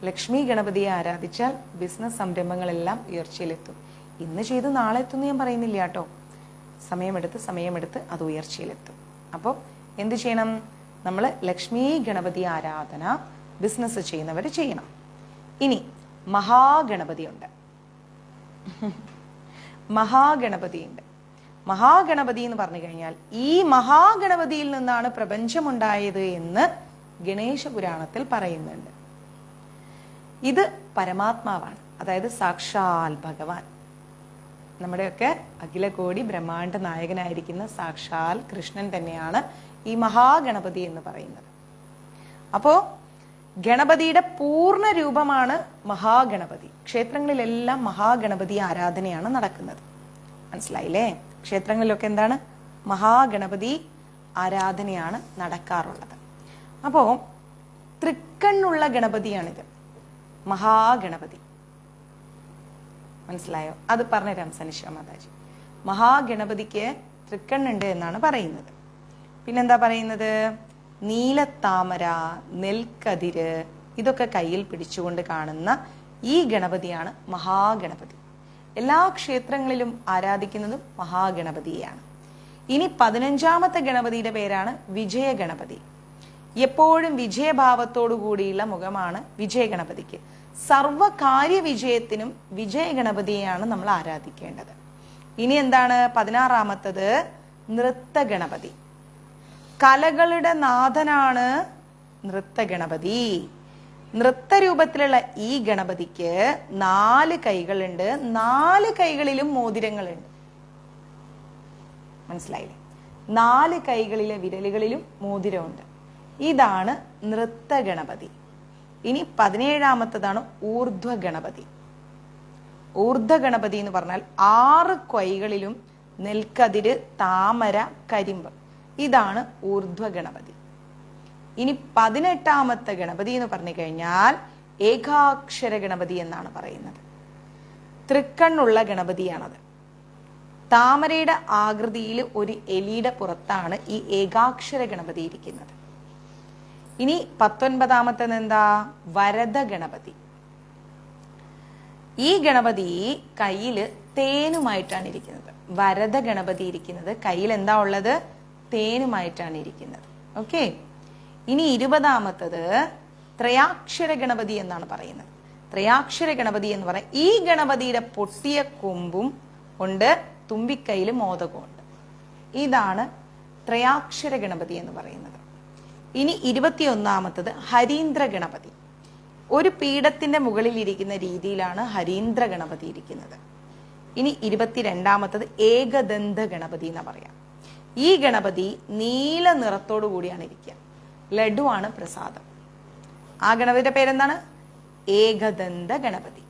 ലക്ഷ്മി ഗണപതിയെ ആരാധിച്ചാൽ ബിസിനസ് സംരംഭങ്ങളെല്ലാം ഉയർച്ചയിലെത്തും. ഇന്ന് ചെയ്ത് നാളെ എത്തുമെന്ന് ഞാൻ പറയുന്നില്ല കേട്ടോ. സമയമെടുത്ത് അത് ഉയർച്ചയിലെത്തും. അപ്പോൾ എന്ത് ചെയ്യണം? നമ്മൾ ലക്ഷ്മി ഗണപതി ആരാധന ബിസിനസ് ചെയ്യുന്നവർ ചെയ്യണം. ഇനി മഹാഗണപതിയുണ്ട്. മഹാഗണപതിയുണ്ട്. മഹാഗണപതി എന്ന് പറഞ്ഞു കഴിഞ്ഞാൽ ഈ മഹാഗണപതിയിൽ നിന്നാണ് പ്രപഞ്ചമുണ്ടായത് എന്ന് ഗണേശ പുരാണത്തിൽ പറയുന്നുണ്ട്. ഇത് പരമാത്മാവാണ്, അതായത് സാക്ഷാൽ ഭഗവാൻ. നമ്മുടെയൊക്കെ അഖിലകോടി ബ്രഹ്മാണ്ഡ നായകനായിരിക്കുന്ന സാക്ഷാൽ കൃഷ്ണൻ തന്നെയാണ് ഈ മഹാഗണപതി എന്ന് പറയുന്നത്. അപ്പോ ഗണപതിയുടെ പൂർണ്ണ രൂപമാണ് മഹാഗണപതി. ക്ഷേത്രങ്ങളിലെല്ലാം മഹാഗണപതി ആരാധനയാണ് നടക്കുന്നത്. മനസ്സിലായില്ലേ? ക്ഷേത്രങ്ങളിലൊക്കെ എന്താണ്? മഹാഗണപതി ആരാധനയാണ് നടക്കാറുള്ളത്. അപ്പോ തൃക്കണ്ണുള്ള ഗണപതിയാണിത്, മഹാഗണപതി. മനസ്സിലായോ? അത് പറഞ്ഞുതരാം സനിഷ മാതാജി. മഹാഗണപതിക്ക് തൃക്കണ്ണുണ്ട് എന്നാണ് പറയുന്നത്. പിന്നെന്താ പറയുന്നത്? നീലത്താമര, നെൽക്കതിര്, ഇതൊക്കെ കയ്യിൽ പിടിച്ചുകൊണ്ട് കാണുന്ന ഈ ഗണപതിയാണ് മഹാഗണപതി. എല്ലാ ക്ഷേത്രങ്ങളിലും ആരാധിക്കുന്നതും മഹാഗണപതിയെയാണ്. ഇനി 15ാമത്തെ ഗണപതിയുടെ പേരാണ് വിജയഗണപതി. എപ്പോഴും വിജയഭാവത്തോടു കൂടിയുള്ള മുഖമാണ് വിജയഗണപതിക്ക്. സർവകാര്യ വിജയത്തിനും വിജയഗണപതിയെയാണ് നമ്മൾ ആരാധിക്കേണ്ടത്. ഇനി എന്താണ് 16ാമത്തത്? നൃത്തഗണപതി. കലകളുടെ നാഥനാണ് നൃത്തഗണപതി. നൃത്തരൂപത്തിലുള്ള ഈ ഗണപതിക്ക് 4 കൈകളുണ്ട്. 4 കൈകളിലും മോതിരങ്ങളുണ്ട്. മനസ്സിലായില്ലേ? 4 കൈകളിലെ വിരലുകളിലും മോതിരമുണ്ട്. ഇതാണ് നൃത്തഗണപതി. ഇനി 17ാമത്തതാണ് ഊർധ്വഗണപതി. ഊർധ്വഗണപതി എന്ന് പറഞ്ഞാൽ 6 കൈകളിലും നെൽക്കതിര്, താമര, കരിമ്പ്. ഇതാണ് ഊർധ്വഗണപതി. ഇനി 18ാമത്തെ ഗണപതി എന്ന് പറഞ്ഞു കഴിഞ്ഞാൽ ഏകാക്ഷര ഗണപതി എന്നാണ് പറയുന്നത്. തൃക്കണ്ണുള്ള ഗണപതിയാണത്. താമരയുടെ ആകൃതിയിൽ ഒരു എലിയുടെ പുറത്താണ് ഈ ഏകാക്ഷര ഗണപതി ഇരിക്കുന്നത്. ഇനി 19ാമത്തേത് എന്താ? വരദ ഗണപതി. ഈ ഗണപതി കയ്യിൽ തേനുമായിട്ടാണ് ഇരിക്കുന്നത്. വരദ ഗണപതി ഇരിക്കുന്നത് കയ്യിൽ എന്താ ഉള്ളത്? തേനുമായിട്ടാണ് ഇരിക്കുന്നത്. ഓക്കെ. ഇനി 20ാമത്തത് ത്രയാക്ഷര ഗണപതി എന്നാണ് പറയുന്നത്. ത്രയാക്ഷര ഗണപതി എന്ന് പറയാൻ ഈ ഗണപതിയുടെ പൊട്ടിയ കൊമ്പും ഉണ്ട്, തുമ്പിക്കൈയിൽ മോദകമുണ്ട്. ഇതാണ് ത്രയാക്ഷര ഗണപതി എന്ന് പറയുന്നത്. ഇനി 21ാമത്തത് ഹരീന്ദ്ര ഗണപതി. ഒരു പീഠത്തിന്റെ മുകളിൽ ഇരിക്കുന്ന രീതിയിലാണ് ഹരീന്ദ്ര ഗണപതി ഇരിക്കുന്നത്. ഇനി 22ാമത്തത് ഏകദന്ത ഗണപതി എന്ന് പറയാം. ഈ ഗണപതി നീല നിറത്തോടു കൂടിയാണ് ഇരിക്കുക. ലഡുവാണ് പ്രസാദം. ആ ഗണപതിയുടെ പേരെന്താണ്? ഏകദന്ത ഗണപതി.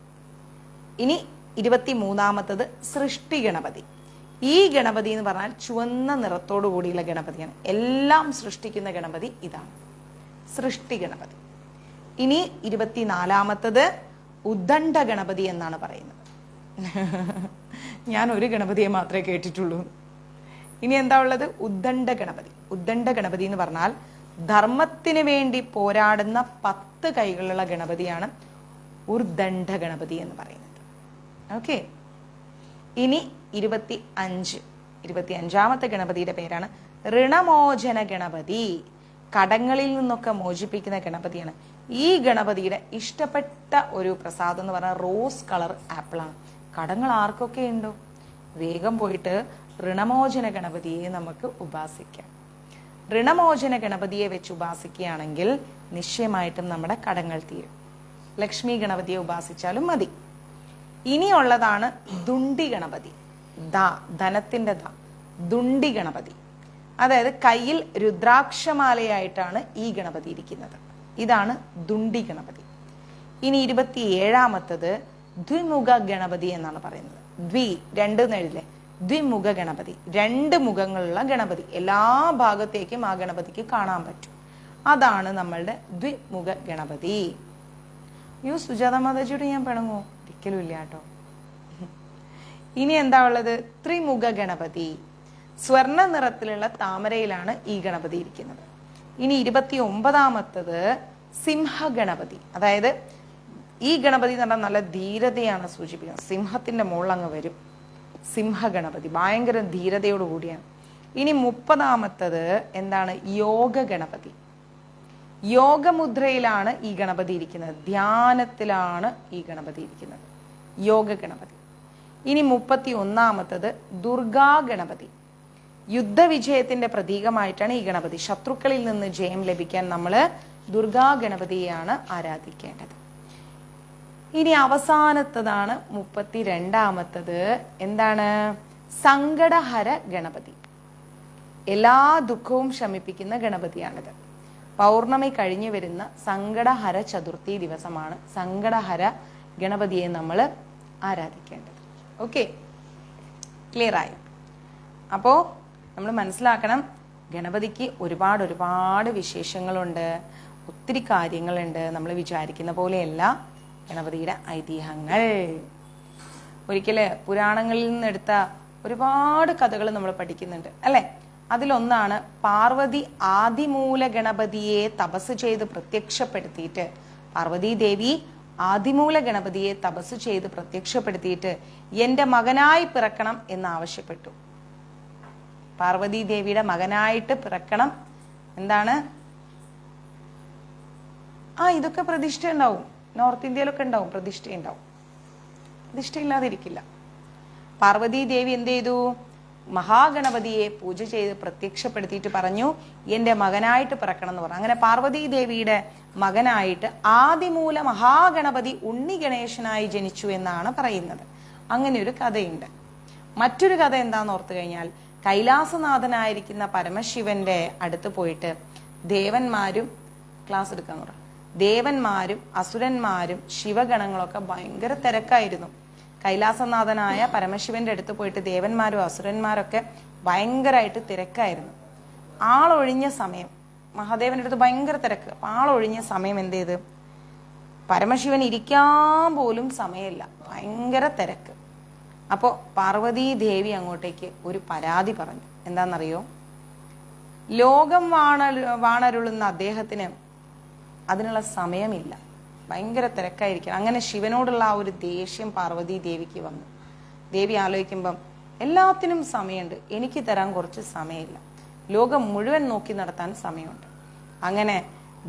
ഇനി 23ാമത്തത് സൃഷ്ടി ഗണപതി. ഈ ഗണപതി എന്ന് പറഞ്ഞാൽ ചുവന്ന നിറത്തോടു കൂടിയുള്ള ഗണപതിയാണ്. എല്ലാം സൃഷ്ടിക്കുന്ന ഗണപതി ഇതാണ്, സൃഷ്ടി ഗണപതി. ഇനി 24ാമത്തത് ഉദ്ദണ്ഡ ഗണപതി എന്നാണ് പറയുന്നത്. ഞാൻ ഒരു ഗണപതിയെ മാത്രമേ കേട്ടിട്ടുള്ളൂ. ഇനി എന്താ ഉള്ളത്? ഉദ്ദണ്ഡ ഗണപതി. ഉദ്ദണ്ഡ ഗണപതി എന്ന് പറഞ്ഞാൽ ധർമ്മത്തിന് വേണ്ടി പോരാടുന്ന 10 കൈകളുള്ള ഗണപതിയാണ് ഉർദണ്ഡ ഗണപതി എന്ന് പറയുന്നത്. ഓക്കെ. ഇനി 25ാമത്തെ ഗണപതിയുടെ പേരാണ് ഋണമോചന ഗണപതി. കടങ്ങളിൽ നിന്നൊക്കെ മോചിപ്പിക്കുന്ന ഗണപതിയാണ്. ഈ ഗണപതിയുടെ ഇഷ്ടപ്പെട്ട ഒരു പ്രസാദം എന്ന് പറഞ്ഞാൽ റോസ് കളർ ആപ്പിളാണ്. കടങ്ങൾ ആർക്കൊക്കെ ഉണ്ടോ വേഗം പോയിട്ട് ഋണമോചന ഗണപതിയെ നമുക്ക് ഉപാസിക്കാം. ഋണമോചന ഗണപതിയെ വെച്ച് ഉപാസിക്കുകയാണെങ്കിൽ നിശ്ചയമായിട്ടും നമ്മുടെ കടങ്ങൾ തീരും. ലക്ഷ്മി ഗണപതിയെ ഉപാസിച്ചാലും മതി. ഇനിയുള്ളതാണ് ദുണ്ടി ഗണപതി. ധനത്തിന്റെ ദുണ്ടി ഗണപതി. അതായത് കയ്യിൽ രുദ്രാക്ഷമാലയായിട്ടാണ് ഈ ഗണപതി ഇരിക്കുന്നത്. ഇതാണ് ദുണ്ടി ഗണപതി. ഇനി 27ാമത്തത് ദ്വിമുഖ ഗണപതി എന്നാണ് പറയുന്നത്. രണ്ട് എന്നെഴുതില്ലേ? ദ്വിമുഖ ഗണപതി. 2 മുഖങ്ങളുള്ള ഗണപതി. എല്ലാ ഭാഗത്തേക്കും ആ ഗണപതിക്ക് കാണാൻ പറ്റും. അതാണ് നമ്മളുടെ ദ്വിമുഖ ഗണപതി. സുജാത മാതാജിയോട് ഞാൻ പിണങ്ങോ? ഒരിക്കലും ഇല്ല കേട്ടോ. ഇനി എന്താ ഉള്ളത്? ത്രിമുഖ ഗണപതി. സ്വർണ്ണ നിറത്തിലുള്ള താമരയിലാണ് ഈ ഗണപതി ഇരിക്കുന്നത്. ഇനി 29ാമത്തത് സിംഹഗണപതി. അതായത് ഈ ഗണപതി എന്ന് പറഞ്ഞാൽ നല്ല ധീരതയാണ് സൂചിപ്പിക്കുന്നത്. സിംഹത്തിന്റെ മുകളങ്ങ് വരും. സിംഹഗണപതി ഭയങ്കര ധീരതയോട് കൂടിയാണ്. ഇനി 30ാമത്തത് എന്താണ്? യോഗ ഗണപതി. യോഗമുദ്രയിലാണ് ഈ ഗണപതി ഇരിക്കുന്നത്. ധ്യാനത്തിലാണ് ഈ ഗണപതി ഇരിക്കുന്നത്. യോഗ ഗണപതി. ഇനി 31ാമത്തത് ദുർഗാ ഗണപതി. യുദ്ധവിജയത്തിന്റെ പ്രതീകമായിട്ടാണ് ഈ ഗണപതി. ശത്രുക്കളിൽ നിന്ന് ജയം ലഭിക്കാൻ നമ്മൾ ദുർഗാ ഗണപതിയെയാണ് ആരാധിക്കേണ്ടത്. ഇനി അവസാനത്തതാണ് 32ാമത്തത്. എന്താണ്? സങ്കടഹര ഗണപതി. എല്ലാ ദുഃഖവും ശമിപ്പിക്കുന്ന ഗണപതിയാണിത്. പൗർണമി കഴിഞ്ഞു വരുന്ന സങ്കടഹര ചതുർത്ഥി ദിവസമാണ് സങ്കടഹര ഗണപതിയെ നമ്മൾ ആരാധിക്കേണ്ടത്. ഓക്കെ, ക്ലിയർ ആയോ? അപ്പോ നമ്മൾ മനസ്സിലാക്കണം, ഗണപതിക്ക് ഒരുപാട് വിശേഷങ്ങളുണ്ട്, ഒത്തിരി കാര്യങ്ങളുണ്ട്. നമ്മൾ വിചാരിക്കുന്ന പോലെയല്ല ഗണപതിയുടെ ഐതിഹ്യങ്ങൾ. ഒരിക്കല് പുരാണങ്ങളിൽ നിന്നെടുത്ത ഒരുപാട് കഥകൾ നമ്മൾ പഠിക്കുന്നുണ്ട് അല്ലെ? അതിലൊന്നാണ് പാർവതി ആദിമൂല ഗണപതിയെ തപസ് ചെയ്ത് പ്രത്യക്ഷപ്പെടുത്തിയിട്ട് പാർവതി ദേവി ആദിമൂല ഗണപതിയെ തപസ് ചെയ്ത് പ്രത്യക്ഷപ്പെടുത്തിയിട്ട് എൻ്റെ മകനായി പിറക്കണം എന്ന് ആവശ്യപ്പെട്ടു. പാർവതി ദേവിയുടെ മകനായിട്ട് പിറക്കണം. എന്താണ്? ഇതൊക്കെ പ്രതിഷ്ഠ ഉണ്ടാവും. നോർത്ത് ഇന്ത്യയിലൊക്കെ ഉണ്ടാവും, പ്രതിഷ്ഠ ഉണ്ടാവും. പ്രതിഷ്ഠ ഇല്ലാതിരിക്കില്ല. പാർവതി ദേവി എന്ത് ചെയ്തു? മഹാഗണപതിയെ പൂജ ചെയ്ത് പ്രത്യക്ഷപ്പെടുത്തിയിട്ട് പറഞ്ഞു, എൻ്റെ മകനായിട്ട് പിറക്കണം എന്ന് പറഞ്ഞു. അങ്ങനെ പാർവതി ദേവിയുടെ മകനായിട്ട് ആദിമൂല മഹാഗണപതി ഉണ്ണി ഗണേശനായി ജനിച്ചു എന്നാണ് പറയുന്നത്. അങ്ങനെ ഒരു കഥയുണ്ട്. മറ്റൊരു കഥ എന്താന്ന് ഓർത്തു കഴിഞ്ഞാൽ, കൈലാസനാഥനായിരിക്കുന്ന പരമശിവന്റെ അടുത്ത് പോയിട്ട് ദേവന്മാരും ക്ലാസ് എടുക്കാന്ന് പറഞ്ഞു. ദേവന്മാരും അസുരന്മാരും ശിവഗണങ്ങളൊക്കെ ഭയങ്കര തിരക്കായിരുന്നു. കൈലാസനാഥനായ പരമശിവന്റെ അടുത്ത് പോയിട്ട് ദേവന്മാരും അസുരന്മാരൊക്കെ ഭയങ്കരമായിട്ട് തിരക്കായിരുന്നു. ആളൊഴിഞ്ഞ സമയം, മഹാദേവന്റെ അടുത്ത് ഭയങ്കര തിരക്ക്. അപ്പൊ ആളൊഴിഞ്ഞ സമയം എന്ത് ചെയ്ത്, പരമശിവൻ ഇരിക്കാൻ പോലും സമയമില്ല, ഭയങ്കര തിരക്ക്. അപ്പോ പാർവതി ദേവി അങ്ങോട്ടേക്ക് ഒരു പരാതി പറഞ്ഞു. എന്താണെന്നറിയോ? ലോകം വാണരുളുന്ന അദ്ദേഹത്തിന് അതിനുള്ള സമയമില്ല, ഭയങ്കര തിരക്കായിരിക്കും. അങ്ങനെ ശിവനോടുള്ള ആ ഒരു ദേഷ്യം പാർവതി ദേവിക്ക് വന്നു. ദേവി ആലോചിക്കുമ്പം എല്ലാത്തിനും സമയമുണ്ട്, എനിക്ക് തരാൻ കുറച്ച് സമയമില്ല, ലോകം മുഴുവൻ നോക്കി നടത്താൻ സമയമുണ്ട്. അങ്ങനെ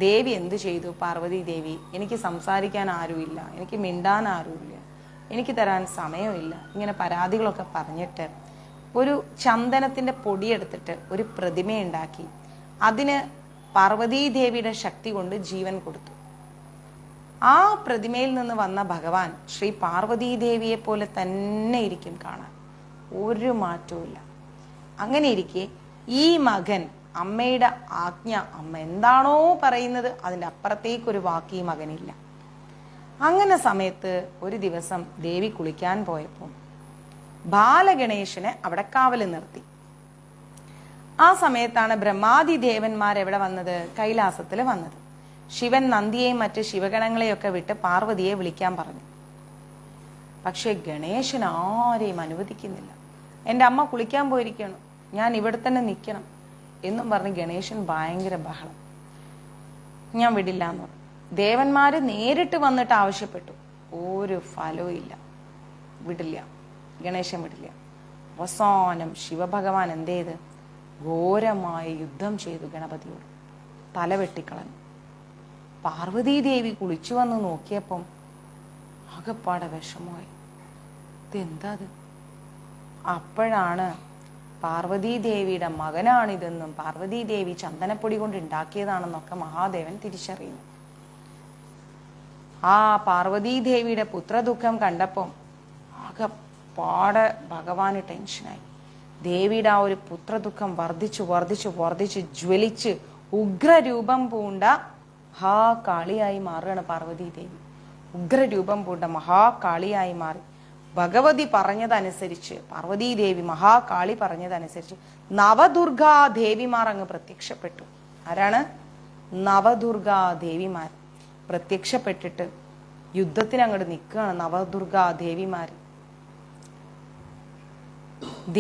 ദേവി എന്ത് ചെയ്തു? പാർവതി ദേവി, എനിക്ക് സംസാരിക്കാൻ ആരുമില്ല, എനിക്ക് മിണ്ടാൻ ആരുമില്ല, എനിക്ക് തരാൻ സമയമില്ല, ഇങ്ങനെ പരാതികളൊക്കെ പറഞ്ഞിട്ട് ഒരു ചന്ദനത്തിന്റെ പൊടിയെടുത്തിട്ട് ഒരു പ്രതിമയുണ്ടാക്കി അതിന് പാർവതി ദേവിയുടെ ശക്തി കൊണ്ട് ജീവൻ കൊടുത്തു. ആ പ്രതിമയിൽ നിന്ന് വന്ന ഭഗവാൻ ശ്രീ പാർവതി ദേവിയെ പോലെ തന്നെ ഇരിക്കും കാണാൻ, ഒരു മാറ്റവും. അങ്ങനെ ഇരിക്കെ ഈ മകൻ അമ്മയുടെ ആജ്ഞ, അമ്മ എന്താണോ പറയുന്നത് അതിൻ്റെ അപ്പുറത്തേക്കൊരു വാക്ക് ഈ മകനില്ല. അങ്ങനെ സമയത്ത് ഒരു ദിവസം ദേവി കുളിക്കാൻ പോയപ്പോൾ ബാലഗണേശനെ അവിടെ കാവല് നിർത്തി. ആ സമയത്താണ് ബ്രഹ്മാദി ദേവന്മാർ എവിടെ വന്നത്? കൈലാസത്തിൽ വന്നത്. ശിവൻ നന്ദിയെയും മറ്റ് ശിവഗണങ്ങളെയൊക്കെ വിട്ട് പാർവതിയെ വിളിക്കാൻ പറഞ്ഞു. പക്ഷെ ഗണേശൻ ആരെയും അനുവദിക്കുന്നില്ല. എൻ്റെ അമ്മ കുളിക്കാൻ പോയിരിക്കണം, ഞാൻ ഇവിടെ തന്നെ നിൽക്കണം എന്നും പറഞ്ഞ് ഗണേശൻ ഭയങ്കര ബഹളം. ഞാൻ വിടില്ല എന്ന് പറഞ്ഞു. ദേവന്മാര് നേരിട്ട് വന്നിട്ട് ആവശ്യപ്പെട്ടു, ഒരു ഫലവും ഇല്ല, വിടില്ല, ഗണേശൻ വിടില്ല. അവസാനം ശിവഭഗവാൻ എന്ത് ചെയ്ത്? ഘോരമായ യുദ്ധം ചെയ്തു ഗണപതിയോട്, തല വെട്ടിക്കളഞ്ഞു. പാർവതി ദേവി കുളിച്ചു വന്ന് നോക്കിയപ്പം ആകപ്പാടെ വിഷമമായി. ഇതെന്താ? അപ്പോഴാണ് പാർവതി ദേവിയുടെ മകനാണിതെന്നും പാർവതി ദേവി ചന്ദനപ്പൊടി കൊണ്ട് ഉണ്ടാക്കിയതാണെന്നൊക്കെ മഹാദേവൻ തിരിച്ചറിയുന്നു. ആ പാർവതി ദേവിയുടെ പുത്രദുഃഖം കണ്ടപ്പം ആകപ്പാടെ ഭഗവാന് ടെൻഷനായി. ദേവിയുടെ ആ ഒരു പുത്രദുഃഖം വർദ്ധിച്ചു വർദ്ധിച്ചു വർദ്ധിച്ച് ജ്വലിച്ച് ഉഗ്രരൂപം പൂണ്ട മഹാകാളിയായി മാറുകയാണ് പാർവതി ദേവി. ഉഗ്രരൂപം പൂണ്ട മഹാകാളിയായി മാറി. ഭഗവതി പറഞ്ഞതനുസരിച്ച്, പാർവതി ദേവി മഹാകാളി പറഞ്ഞതനുസരിച്ച് നവദുർഗാ ദേവിമാർ അങ്ങ് പ്രത്യക്ഷപ്പെട്ടു. ആരാണ്? നവദുർഗാ ദേവിമാർ പ്രത്യക്ഷപ്പെട്ടിട്ട് യുദ്ധത്തിന് അങ്ങോട്ട് നിൽക്കുകയാണ് നവദുർഗാ ദേവിമാർ.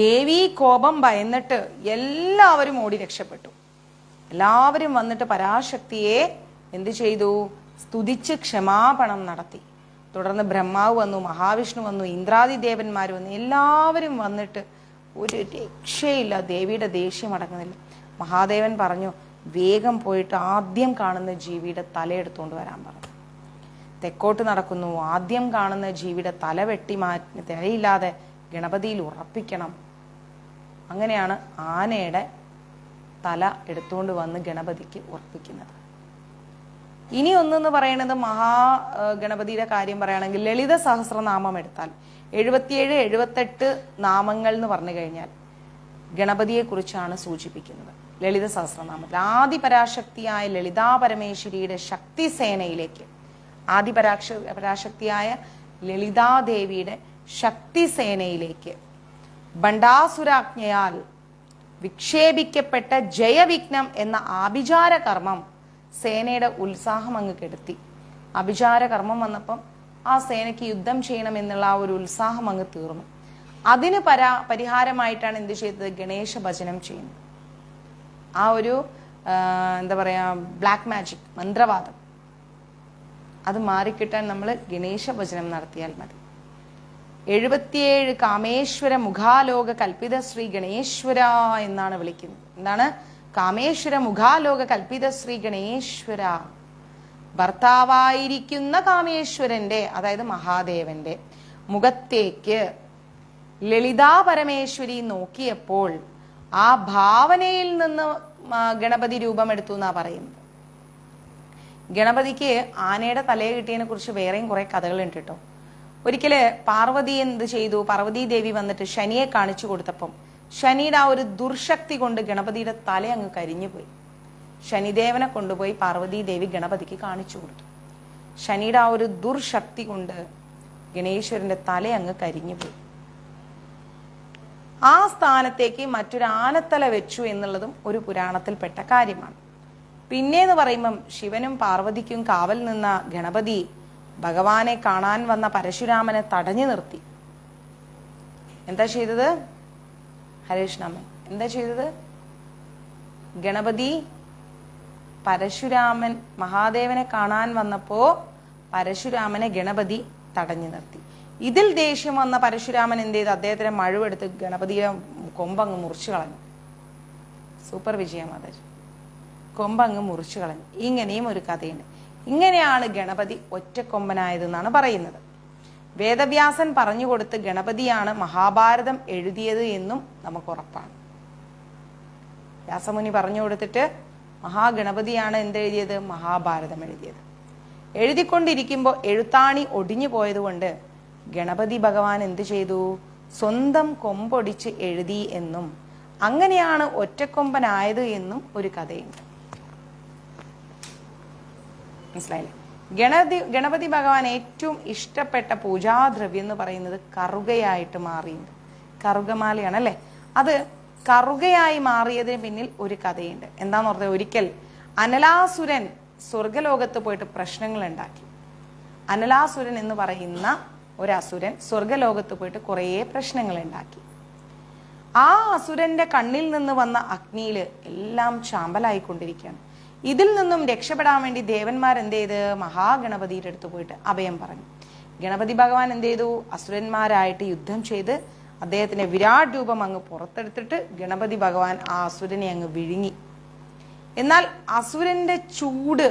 ദേവി കോപം ഭയന്നിട്ട് എല്ലാവരും ഓടി രക്ഷപ്പെട്ടു. എല്ലാവരും വന്നിട്ട് പരാശക്തിയെ എന്ത് ചെയ്തു? സ്തുതിച്ച് ക്ഷമാപണം നടത്തി. തുടർന്ന് ബ്രഹ്മാവ് വന്നു, മഹാവിഷ്ണു വന്നു, ഇന്ദ്രാദി ദേവന്മാർ വന്നു. എല്ലാവരും വന്നിട്ട് ഒരു രക്ഷയില്ല, ദേവിയുടെ ദേഷ്യം അടങ്ങുന്നില്ല. മഹാദേവൻ പറഞ്ഞു, വേഗം പോയിട്ട് ആദ്യം കാണുന്ന ജീവിയുടെ തല എടുത്തുകൊണ്ട് വരാൻ പറഞ്ഞു. തെക്കോട്ട് നടക്കുന്നു. ആദ്യം കാണുന്ന ജീവിയുടെ തല വെട്ടി മാറ്റി തലയില്ലാതെ ഗണപതിയിൽ ഉറപ്പിക്കണം. അങ്ങനെയാണ് ആനയുടെ തല എടുത്തുകൊണ്ട് വന്ന് ഗണപതിക്ക് ഉറപ്പിക്കുന്നത്. ഇനി ഒന്നെന്ന് പറയുന്നത് ഗണപതിയുടെ കാര്യം പറയുകയാണെങ്കിൽ ലളിത സഹസ്രനാമം എടുത്താൽ 77, 78 നാമങ്ങൾ എന്ന് പറഞ്ഞു കഴിഞ്ഞാൽ ഗണപതിയെ കുറിച്ചാണ് സൂചിപ്പിക്കുന്നത്. ലളിത സഹസ്രനാമത്തിൽ ആദിപരാശക്തിയായ ലളിതാ പരമേശ്വരിയുടെ ശക്തി സേനയിലേക്ക്, ആദിപരാശക്തിയായ ലളിതാദേവിയുടെ ശക്തി സേനയിലേക്ക് ബണ്ടാസുരാജ്ഞയാൽ വിക്ഷേപിക്കപ്പെട്ട ജയവിഘ്നം എന്ന ആഭിചാര കർമ്മം സേനയുടെ ഉത്സാഹം അങ്ങ് കെടുത്തി. അഭിചാര കർമ്മം വന്നപ്പം ആ സേനയ്ക്ക് യുദ്ധം ചെയ്യണം എന്നുള്ള ആ ഒരു ഉത്സാഹം അങ്ങ് തീർന്നു. അതിന് പരിഹാരമായിട്ടാണ് എന്ത് ചെയ്തത്? ഗണേശ ഭജനം ചെയ്യുന്നത്. ആ ഒരു എന്താ പറയാ, ബ്ലാക്ക് മാജിക്, മന്ത്രവാദം, അത് മാറിക്കിട്ടാൻ നമ്മൾ ഗണേശ ഭജനം നടത്തിയാൽ മതി. 77 കാമേശ്വര മുഖാലോക കൽപ്പിത ശ്രീ ഗണേശ്വര എന്നാണ് വിളിക്കുന്നത്. എന്താണ്? കാമേശ്വര മുഖാലോക കൽപ്പിത ശ്രീ ഗണേശ്വര. ഭർത്താവായിരിക്കുന്ന കാമേശ്വരന്റെ, അതായത് മഹാദേവന്റെ മുഖത്തേക്ക് ലളിതാ പരമേശ്വരി നോക്കിയപ്പോൾ ആ ഭാവനയിൽ നിന്ന് ഗണപതി രൂപമെടുത്തു എന്നാ പറയുന്നത്. ഗണപതിക്ക് ആനയുടെ തലയെ കിട്ടിയതിനെ കുറിച്ച് വേറെയും കുറെ കഥകളുണ്ട് കേട്ടോ. ഒരിക്കല് പാർവതി എന്ത് ചെയ്തു? പാർവതി ദേവി വന്നിട്ട് ശനിയെ കാണിച്ചു കൊടുത്തപ്പം ശനിയുടെ ആ ഒരു ദുർശക്തി കൊണ്ട് ഗണപതിയുടെ തല അങ്ങ് കരിഞ്ഞുപോയി. ശനിദേവനെ കൊണ്ടുപോയി പാർവതി ദേവി ഗണപതിക്ക് കാണിച്ചു കൊടുത്തു. ശനിയുടെ ആ ഒരു ദുർശക്തി കൊണ്ട് ഗണേശ്വരന്റെ തല അങ്ങ് കരിഞ്ഞുപോയി. ആ സ്ഥാനത്തേക്ക് മറ്റൊരു ആനത്തല വെച്ചു എന്നുള്ളതും ഒരു പുരാണത്തിൽപ്പെട്ട കാര്യമാണ്. പിന്നേന്ന് പറയുമ്പം ശിവനും പാർവതിക്കും കാവൽ നിന്ന ഗണപതി ഭഗവാനെ കാണാൻ വന്ന പരശുരാമനെ തടഞ്ഞു നിർത്തി. എന്താ ചെയ്തത്? ഹരേഷ്ണാമൻ എന്താ ചെയ്തത്? ഗണപതി പരശുരാമൻ മഹാദേവനെ കാണാൻ വന്നപ്പോ പരശുരാമനെ ഗണപതി തടഞ്ഞു നിർത്തി. ഇതിൽ ദേഷ്യം വന്ന പരശുരാമൻ എന്ത് ചെയ്തു? അദ്ദേഹത്തിന്റെ മഴുവെടുത്ത് ഗണപതിയുടെ കൊമ്പങ്ങ് മുറിച്ചു കളഞ്ഞു. സൂപ്പർ വിജയ മാതാജി. കൊമ്പങ്ങ് മുറിച്ചു കളഞ്ഞു. ഇങ്ങനെയും ഒരു കഥയുണ്ട്. ഇങ്ങനെയാണ് ഗണപതി ഒറ്റക്കൊമ്പനായതെന്നാണ് പറയുന്നത്. വേദവ്യാസൻ പറഞ്ഞുകൊടുത്ത് ഗണപതിയാണ് മഹാഭാരതം എഴുതിയത് എന്നും നമുക്ക് ഉറപ്പാണ്. വ്യാസമുനി പറഞ്ഞു കൊടുത്തിട്ട് മഹാഗണപതിയാണ് എന്തെഴുതിയത്? മഹാഭാരതം എഴുതിയത്. എഴുതിക്കൊണ്ടിരിക്കുമ്പോൾ എഴുത്താണി ഒടിഞ്ഞു പോയതുകൊണ്ട് ഗണപതി ഭഗവാൻ എന്ത് ചെയ്തു? സ്വന്തം കൊമ്പൊടിച്ച് എഴുതി എന്നും അങ്ങനെയാണ് ഒറ്റക്കൊമ്പനായത് എന്നും ഒരു കഥയുണ്ട്. മനസ്സിലായില്ലേ? ഗണപതി ഭഗവാൻ ഏറ്റവും ഇഷ്ടപ്പെട്ട പൂജാദ്രവ്യം എന്ന് പറയുന്നത് കറുകയായിട്ട് മാറിയുണ്ട്. കറുകമാലയാണ് അല്ലെ? അത് കറുകയായി മാറിയതിന് പിന്നിൽ ഒരു കഥയുണ്ട്. എന്താന്ന് പറഞ്ഞാൽ, ഒരിക്കൽ അനലാസുരൻ സ്വർഗലോകത്ത് പോയിട്ട് പ്രശ്നങ്ങൾ ഉണ്ടാക്കി. അനലാസുരൻ എന്ന് പറയുന്ന ഒരസുരൻ സ്വർഗലോകത്ത് പോയിട്ട് കുറേ പ്രശ്നങ്ങൾ ഉണ്ടാക്കി. ആ അസുരന്റെ കണ്ണിൽ നിന്ന് വന്ന അഗ്നിയിൽ എല്ലാം ചാമ്പലായിക്കൊണ്ടിരിക്കുകയാണ്. ഇതിൽ നിന്നും രക്ഷപ്പെടാൻ വേണ്ടി ദേവന്മാർ എന്ത് ചെയ്ത്? മഹാഗണപതിയുടെ അടുത്ത് പോയിട്ട് അഭയം പറഞ്ഞു. ഗണപതി ഭഗവാൻ എന്ത് ചെയ്തു? അസുരന്മാരായിട്ട് യുദ്ധം ചെയ്ത് അദ്ദേഹത്തിന്റെ വിരാട് രൂപം അങ്ങ് പുറത്തെടുത്തിട്ട് ഗണപതി ഭഗവാൻ ആ അസുരനെ അങ്ങ് വിഴുങ്ങി. എന്നാൽ അസുരന്റെ ചൂട്,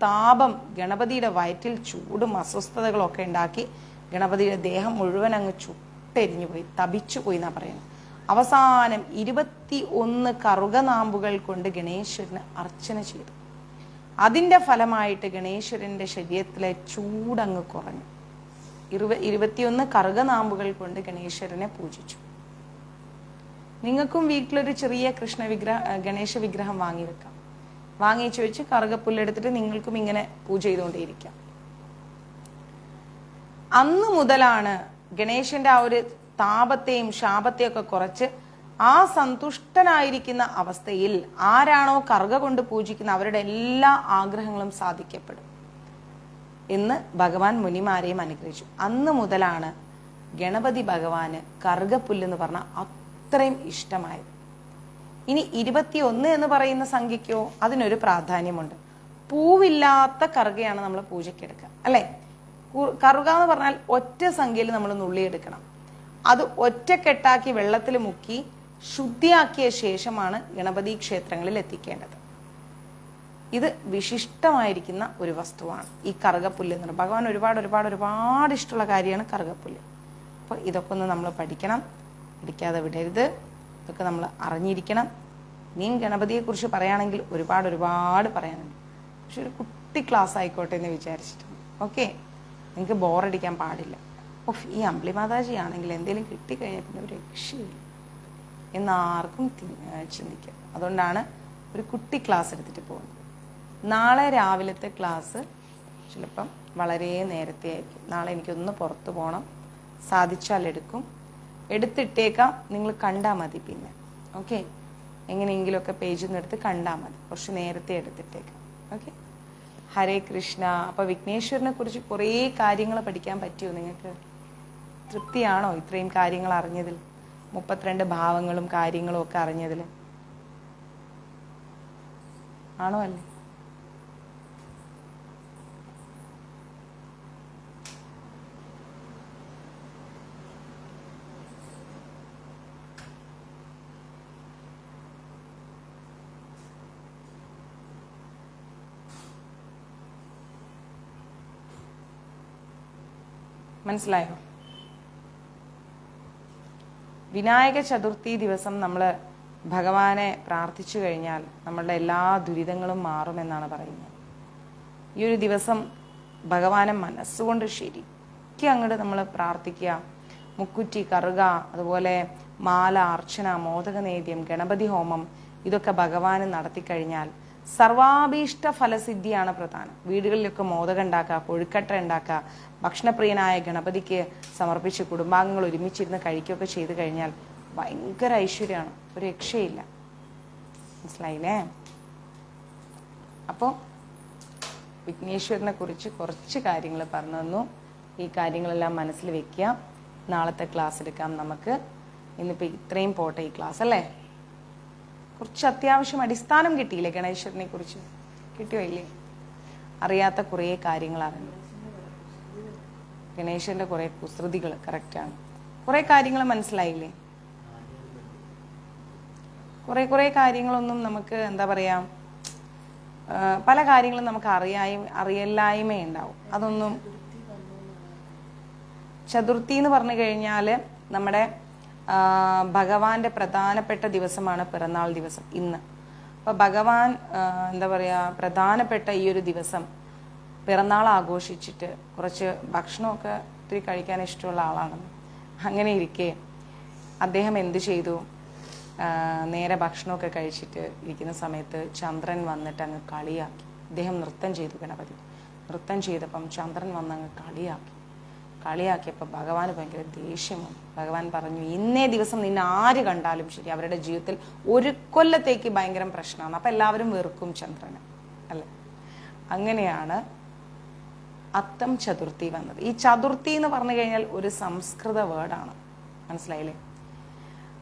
താപം ഗണപതിയുടെ വയറ്റിൽ ചൂടും അസ്വസ്ഥതകളും ഒക്കെ ഉണ്ടാക്കി ഗണപതിയുടെ ദേഹം മുഴുവൻ അങ്ങ് ചുട്ടെരിഞ്ഞു പോയി, തപിച്ചു പോയി എന്നാ പറയുന്നത്. അവസാനം 21 കറുകനാമ്പുകൾ കൊണ്ട് ഗണേശ്വരന് അർച്ചന ചെയ്തു. അതിന്റെ ഫലമായിട്ട് ഗണേശ്വരന്റെ ശരീരത്തിലെ ചൂടങ്ങ് കുറഞ്ഞു. 21 കറുകനാമ്പുകൾ കൊണ്ട് ഗണേശ്വരനെ പൂജിച്ചു. നിങ്ങൾക്കും വീട്ടിലൊരു ചെറിയ ഗണേശ വിഗ്രഹം വാങ്ങി വെക്കാം. വാങ്ങിച്ചു വെച്ച് കറുകപ്പുല്ലെടുത്തിട്ട് നിങ്ങൾക്കും ഇങ്ങനെ പൂജ ചെയ്തുകൊണ്ടേയിരിക്കാം. അന്ന് മുതലാണ് ഗണേശന്റെ ആ ഒരു താപത്തെയും ശാപത്തെയും ഒക്കെ കുറച്ച് ആ സന്തുഷ്ടനായിരിക്കുന്ന അവസ്ഥയിൽ ആരാണോ കറുക കൊണ്ട് പൂജിക്കുന്ന അവരുടെ എല്ലാ ആഗ്രഹങ്ങളും സാധിക്കപ്പെടും എന്ന് ഭഗവാൻ മുനിമാരെയും അനുഗ്രഹിച്ചു. അന്ന് മുതലാണ് ഗണപതി ഭഗവാന് കറുകപ്പുല്ലെന്ന് പറഞ്ഞ അത്രയും ഇഷ്ടമായത്. ഇനി 21 എന്ന് പറയുന്ന സംഖ്യയ്ക്കോ അതിനൊരു പ്രാധാന്യമുണ്ട്. പൂവില്ലാത്ത കറുകയാണ് നമ്മൾ പൂജയ്ക്കെടുക്കുക അല്ലെ? കറുക എന്ന് പറഞ്ഞാൽ ഒറ്റ സംഖ്യയിൽ നമ്മൾ നുള്ളിയെടുക്കണം. അത് ഒറ്റക്കെട്ടാക്കി വെള്ളത്തിൽ മുക്കി ശുദ്ധിയാക്കിയ ശേഷമാണ് ഗണപതി ക്ഷേത്രങ്ങളിൽ എത്തിക്കേണ്ടത്. ഇത് വിശിഷ്ടമായിരിക്കുന്ന ഒരു വസ്തുവാണ് ഈ കറുകപ്പുല്ല് എന്ന് പറയുന്നത്. ഭഗവാൻ ഒരുപാട് ഇഷ്ടമുള്ള കാര്യമാണ് കറുകപ്പുല്ല്. അപ്പോൾ ഇതൊക്കെ ഒന്ന് നമ്മൾ പഠിക്കണം, പഠിക്കാതെ വിടരുത്. ഇതൊക്കെ നമ്മൾ അറിഞ്ഞിരിക്കണം. ഇനിയും ഗണപതിയെക്കുറിച്ച് പറയുകയാണെങ്കിൽ ഒരുപാട് പറയാനുണ്ട്. പക്ഷെ ഒരു കുട്ടി ക്ലാസ് ആയിക്കോട്ടെ എന്ന് വിചാരിച്ചിട്ടുണ്ട്. ഓക്കെ, നിങ്ങൾക്ക് ബോറടിക്കാൻ പാടില്ല. ഈ അമ്പിളി മാതാജി ആണെങ്കിൽ എന്തെങ്കിലും കിട്ടിക്കഴിഞ്ഞാൽ പിന്നെ ഒരു രക്ഷയില്ല എന്നാർക്കും ചിന്തിക്കാം. അതുകൊണ്ടാണ് ഒരു കുട്ടി ക്ലാസ് എടുത്തിട്ട് പോകുന്നത്. നാളെ രാവിലത്തെ ക്ലാസ് ചിലപ്പം വളരെ നേരത്തെ ആയിരിക്കും. നാളെ എനിക്കൊന്ന് പുറത്തു പോകണം. സാധിച്ചാൽ എടുത്തിട്ടേക്കാം. നിങ്ങൾ കണ്ടാൽ മതി. പിന്നെ ഓക്കെ, എങ്ങനെയെങ്കിലുമൊക്കെ പേജിൽ നിന്ന് എടുത്ത് കണ്ടാൽ മതി. കുറച്ച് നേരത്തെ എടുത്തിട്ടേക്കാം. ഓക്കെ, ഹരേ കൃഷ്ണ. അപ്പോൾ വിഘ്നേശ്വരനെ കുറിച്ച് കുറേ കാര്യങ്ങൾ പഠിക്കാൻ പറ്റിയോ നിങ്ങൾക്ക്? തൃപ്തിയാണോ ഇത്രയും കാര്യങ്ങൾ അറിഞ്ഞതിൽ? 32 ഭാവങ്ങളും കാര്യങ്ങളും ഒക്കെ അറിഞ്ഞതിൽ ആണോ? അല്ലേ? മനസ്സിലായോ? വിനായക ചതുർത്ഥി ദിവസം നമ്മൾ ഭഗവാനെ പ്രാർത്ഥിച്ചു കഴിഞ്ഞാൽ നമ്മളുടെ എല്ലാ ദുരിതങ്ങളും മാറുമെന്നാണ് പറയുന്നത്. ഈ ഒരു ദിവസം ഭഗവാനെ മനസ്സുകൊണ്ട് ശരിക്കും അങ്ങോട്ട് നമ്മൾ പ്രാർത്ഥിക്കുക. മുക്കുറ്റി, കറുക, അതുപോലെ മാല, അർച്ചന, മോദക നേദ്യം, ഗണപതി ഹോമം ഇതൊക്കെ ഭഗവാന് നടത്തിക്കഴിഞ്ഞാൽ സർവാഭീഷ്ട ഫലസിദ്ധിയാണ് പ്രധാനം. വീടുകളിലൊക്കെ മോദകം ഉണ്ടാക്കുക, കൊഴുക്കട്ട ഉണ്ടാക്കുക, ഭക്ഷണപ്രിയനായ ഗണപതിക്ക് സമർപ്പിച്ച് കുടുംബാംഗങ്ങൾ ഒരുമിച്ചിരുന്ന് കഴിക്കുകയൊക്കെ ചെയ്തു കഴിഞ്ഞാൽ ഭയങ്കര ഐശ്വര്യമാണ്, ഒരു രക്ഷയില്ല. മനസ്സിലായില്ലേ? അപ്പോൾ വിഘ്നേശ്വരനെ കുറിച്ച് കുറച്ച് കാര്യങ്ങൾ പറഞ്ഞു തന്നു. ഈ കാര്യങ്ങളെല്ലാം മനസ്സിൽ വെക്കുക. നാളത്തെ ക്ലാസ് എടുക്കാം നമുക്ക്. ഇന്നിപ്പോൾ ഇത്രയും പോട്ടെ ഈ ക്ലാസ്, അല്ലേ? കുറച്ച് അത്യാവശ്യം അടിസ്ഥാനം കിട്ടിയില്ലേ ഗണേശ്വരനെ കുറിച്ച്? കിട്ടിയോ ഇല്ലേ? അറിയാത്ത കുറേ കാര്യങ്ങൾ അറിഞ്ഞു. ഗണേശന്റെ കുറേ കുസൃതികൾ കറക്റ്റാണ്. കുറേ കാര്യങ്ങൾ മനസ്സിലായില്ലേ? കുറേ കാര്യങ്ങളൊന്നും നമുക്ക് എന്താ പറയാ, പല കാര്യങ്ങളും നമുക്ക് അറിയില്ലായ്മയുണ്ടാവും. അതൊന്നും ചതുർത്ഥി എന്ന് പറഞ്ഞു കഴിഞ്ഞാൽ നമ്മുടെ ഭഗവാന്റെ പ്രധാനപ്പെട്ട ദിവസമാണ് പിറന്നാൾ ദിവസം ഇന്ന്. അപ്പോൾ ഭഗവാൻ എന്താ പറയുക, പ്രധാനപ്പെട്ട ഈ ഒരു ദിവസം പിറന്നാൾ ആഘോഷിച്ചിട്ട് കുറച്ച് ഭക്ഷണമൊക്കെ ഒത്തിരി കഴിക്കാൻ ഇഷ്ടമുള്ള ആളാണ്. അങ്ങനെ ഇരിക്കെ അദ്ദേഹം എന്ത് ചെയ്തു, നേരെ ഭക്ഷണമൊക്കെ കഴിച്ചിട്ട് ഇരിക്കുന്ന സമയത്ത് ചന്ദ്രൻ വന്നിട്ട് അങ്ങ് കളിയാക്കി. അദ്ദേഹം നൃത്തം ചെയ്തു. ഗണപതി നൃത്തം ചെയ്തപ്പം ചന്ദ്രൻ വന്ന് അങ്ങ് കളിയാക്കിയപ്പോൾ ഭഗവാന് ഭയങ്കര ദേഷ്യം വന്നു. ഭഗവാൻ പറഞ്ഞു, ഇന്നേ ദിവസം നിന്നെ ആര് കണ്ടാലും ശരി അവരുടെ ജീവിതത്തിൽ ഒരു കൊല്ലത്തേക്ക് ഭയങ്കര പ്രശ്നമാണ്. അപ്പം എല്ലാവരും വെറുക്കും ചന്ദ്രനെ, അല്ലേ? അങ്ങനെയാണ് അത്തം ചതുർത്ഥി വന്നത്. ഈ ചതുർത്ഥി എന്ന് പറഞ്ഞു കഴിഞ്ഞാൽ ഒരു സംസ്കൃത വേർഡാണ്. മനസ്സിലായില്ലേ?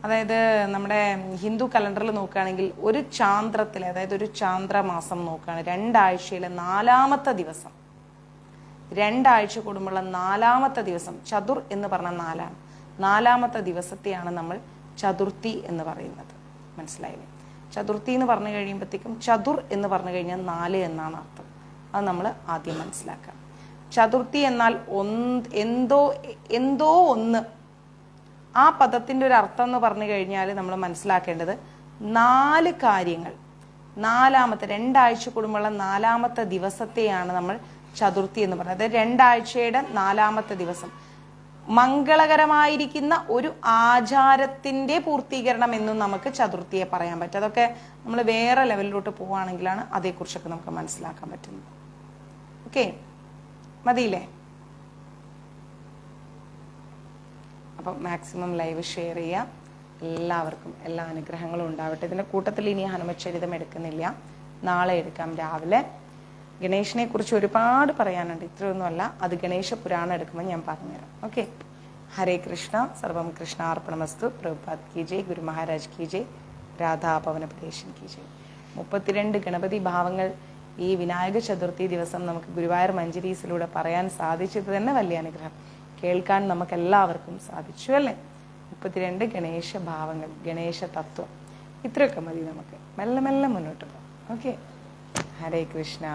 അതായത് നമ്മുടെ ഹിന്ദു കലണ്ടറിൽ നോക്കുകയാണെങ്കിൽ ഒരു ചാന്ദ്രത്തിൽ, അതായത് ഒരു ചാന്ദ്രമാസം നോക്കുകയാണ്, 2 ആഴ്ചയിലെ 4ാമത്തെ ദിവസം, 2 ആഴ്ച കൂടുമ്പോഴുള്ള 4ാമത്തെ ദിവസം, ചതുർ എന്ന് പറഞ്ഞാൽ 4ആണ്, 4ാമത്തെ ദിവസത്തെയാണ് നമ്മൾ ചതുർത്ഥി എന്ന് പറയുന്നത്. മനസ്സിലായില്ലേ? ചതുർത്ഥി എന്ന് പറഞ്ഞു കഴിയുമ്പോഴത്തേക്കും ചതുർ എന്ന് പറഞ്ഞു കഴിഞ്ഞാൽ 4 എന്നാണ് അർത്ഥം. അത് നമ്മൾ ആദ്യം മനസ്സിലാക്കാം. ചതുർത്ഥി എന്നാൽ എന്തോ ഒന്ന്. ആ പദത്തിന്റെ ഒരു അർത്ഥം എന്ന് പറഞ്ഞു കഴിഞ്ഞാൽ നമ്മൾ മനസ്സിലാക്കേണ്ടത് 4 കാര്യങ്ങൾ, 4ാമത്തെ 2 ആഴ്ച കൂടുമ്പോഴുള്ള 4ാമത്തെ ദിവസത്തെയാണ് നമ്മൾ ചതുർത്ഥി എന്ന് പറയുന്നത്. അതായത് 2 ആഴ്ചയുടെ 4ാമത്തെ ദിവസം മംഗളകരമായിരിക്കുന്ന ഒരു ആചാരത്തിന്റെ പൂർത്തീകരണം എന്നും നമുക്ക് ചതുർത്ഥിയെ പറയാൻ പറ്റും. അതൊക്കെ നമ്മൾ വേറെ ലെവലിലോട്ട് പോവുകയാണെങ്കിലാണ് അതേക്കുറിച്ചൊക്കെ നമുക്ക് മനസ്സിലാക്കാൻ പറ്റുന്നത്. ഓക്കെ, മതിയില്ലേ? അപ്പം മാക്സിമം ലൈവ് ഷെയർ ചെയ്യാം. എല്ലാവർക്കും എല്ലാ അനുഗ്രഹങ്ങളും ഉണ്ടാവട്ടെ. ഇതിൻ്റെ കൂട്ടത്തിൽ ഇനി ഹനുമചരിതം എടുക്കുന്നില്ല, നാളെ എടുക്കാം രാവിലെ. ഗണേശനെ കുറിച്ച് ഒരുപാട് പറയാനുണ്ട്, ഇത്രയൊന്നുമല്ല. അത് ഗണേശ പുരാണം എടുക്കുമ്പോൾ ഞാൻ പറഞ്ഞുതരാം. ഓക്കെ, ഹരേ കൃഷ്ണ, സർവം കൃഷ്ണാർപ്പണമസ്തു. പ്രഭുപാദ് കി ജയ്, ഗുരു മഹാരാജ് കി ജയ്, രാധാപവനപദേശൻ കി ജയ്. 32 ഗണപതി ഭാവങ്ങൾ ഈ വിനായക ചതുർത്ഥി ദിവസം നമുക്ക് ഗുരുവായൂർ മഞ്ജരീസിലൂടെ പറയാൻ സാധിച്ചത് തന്നെ വലിയ അനുഗ്രഹം. കേൾക്കാൻ നമുക്ക് എല്ലാവർക്കും സാധിച്ചു, അല്ലേ? 32 ഗണേശ ഭാവങ്ങൾ, ഗണേശ തത്വം, ഇത്രയൊക്കെ മതി നമുക്ക്. മെല്ലെ മെല്ലെ മുന്നോട്ട് പോകാം. ഓക്കെ, ഹരേ കൃഷ്ണ.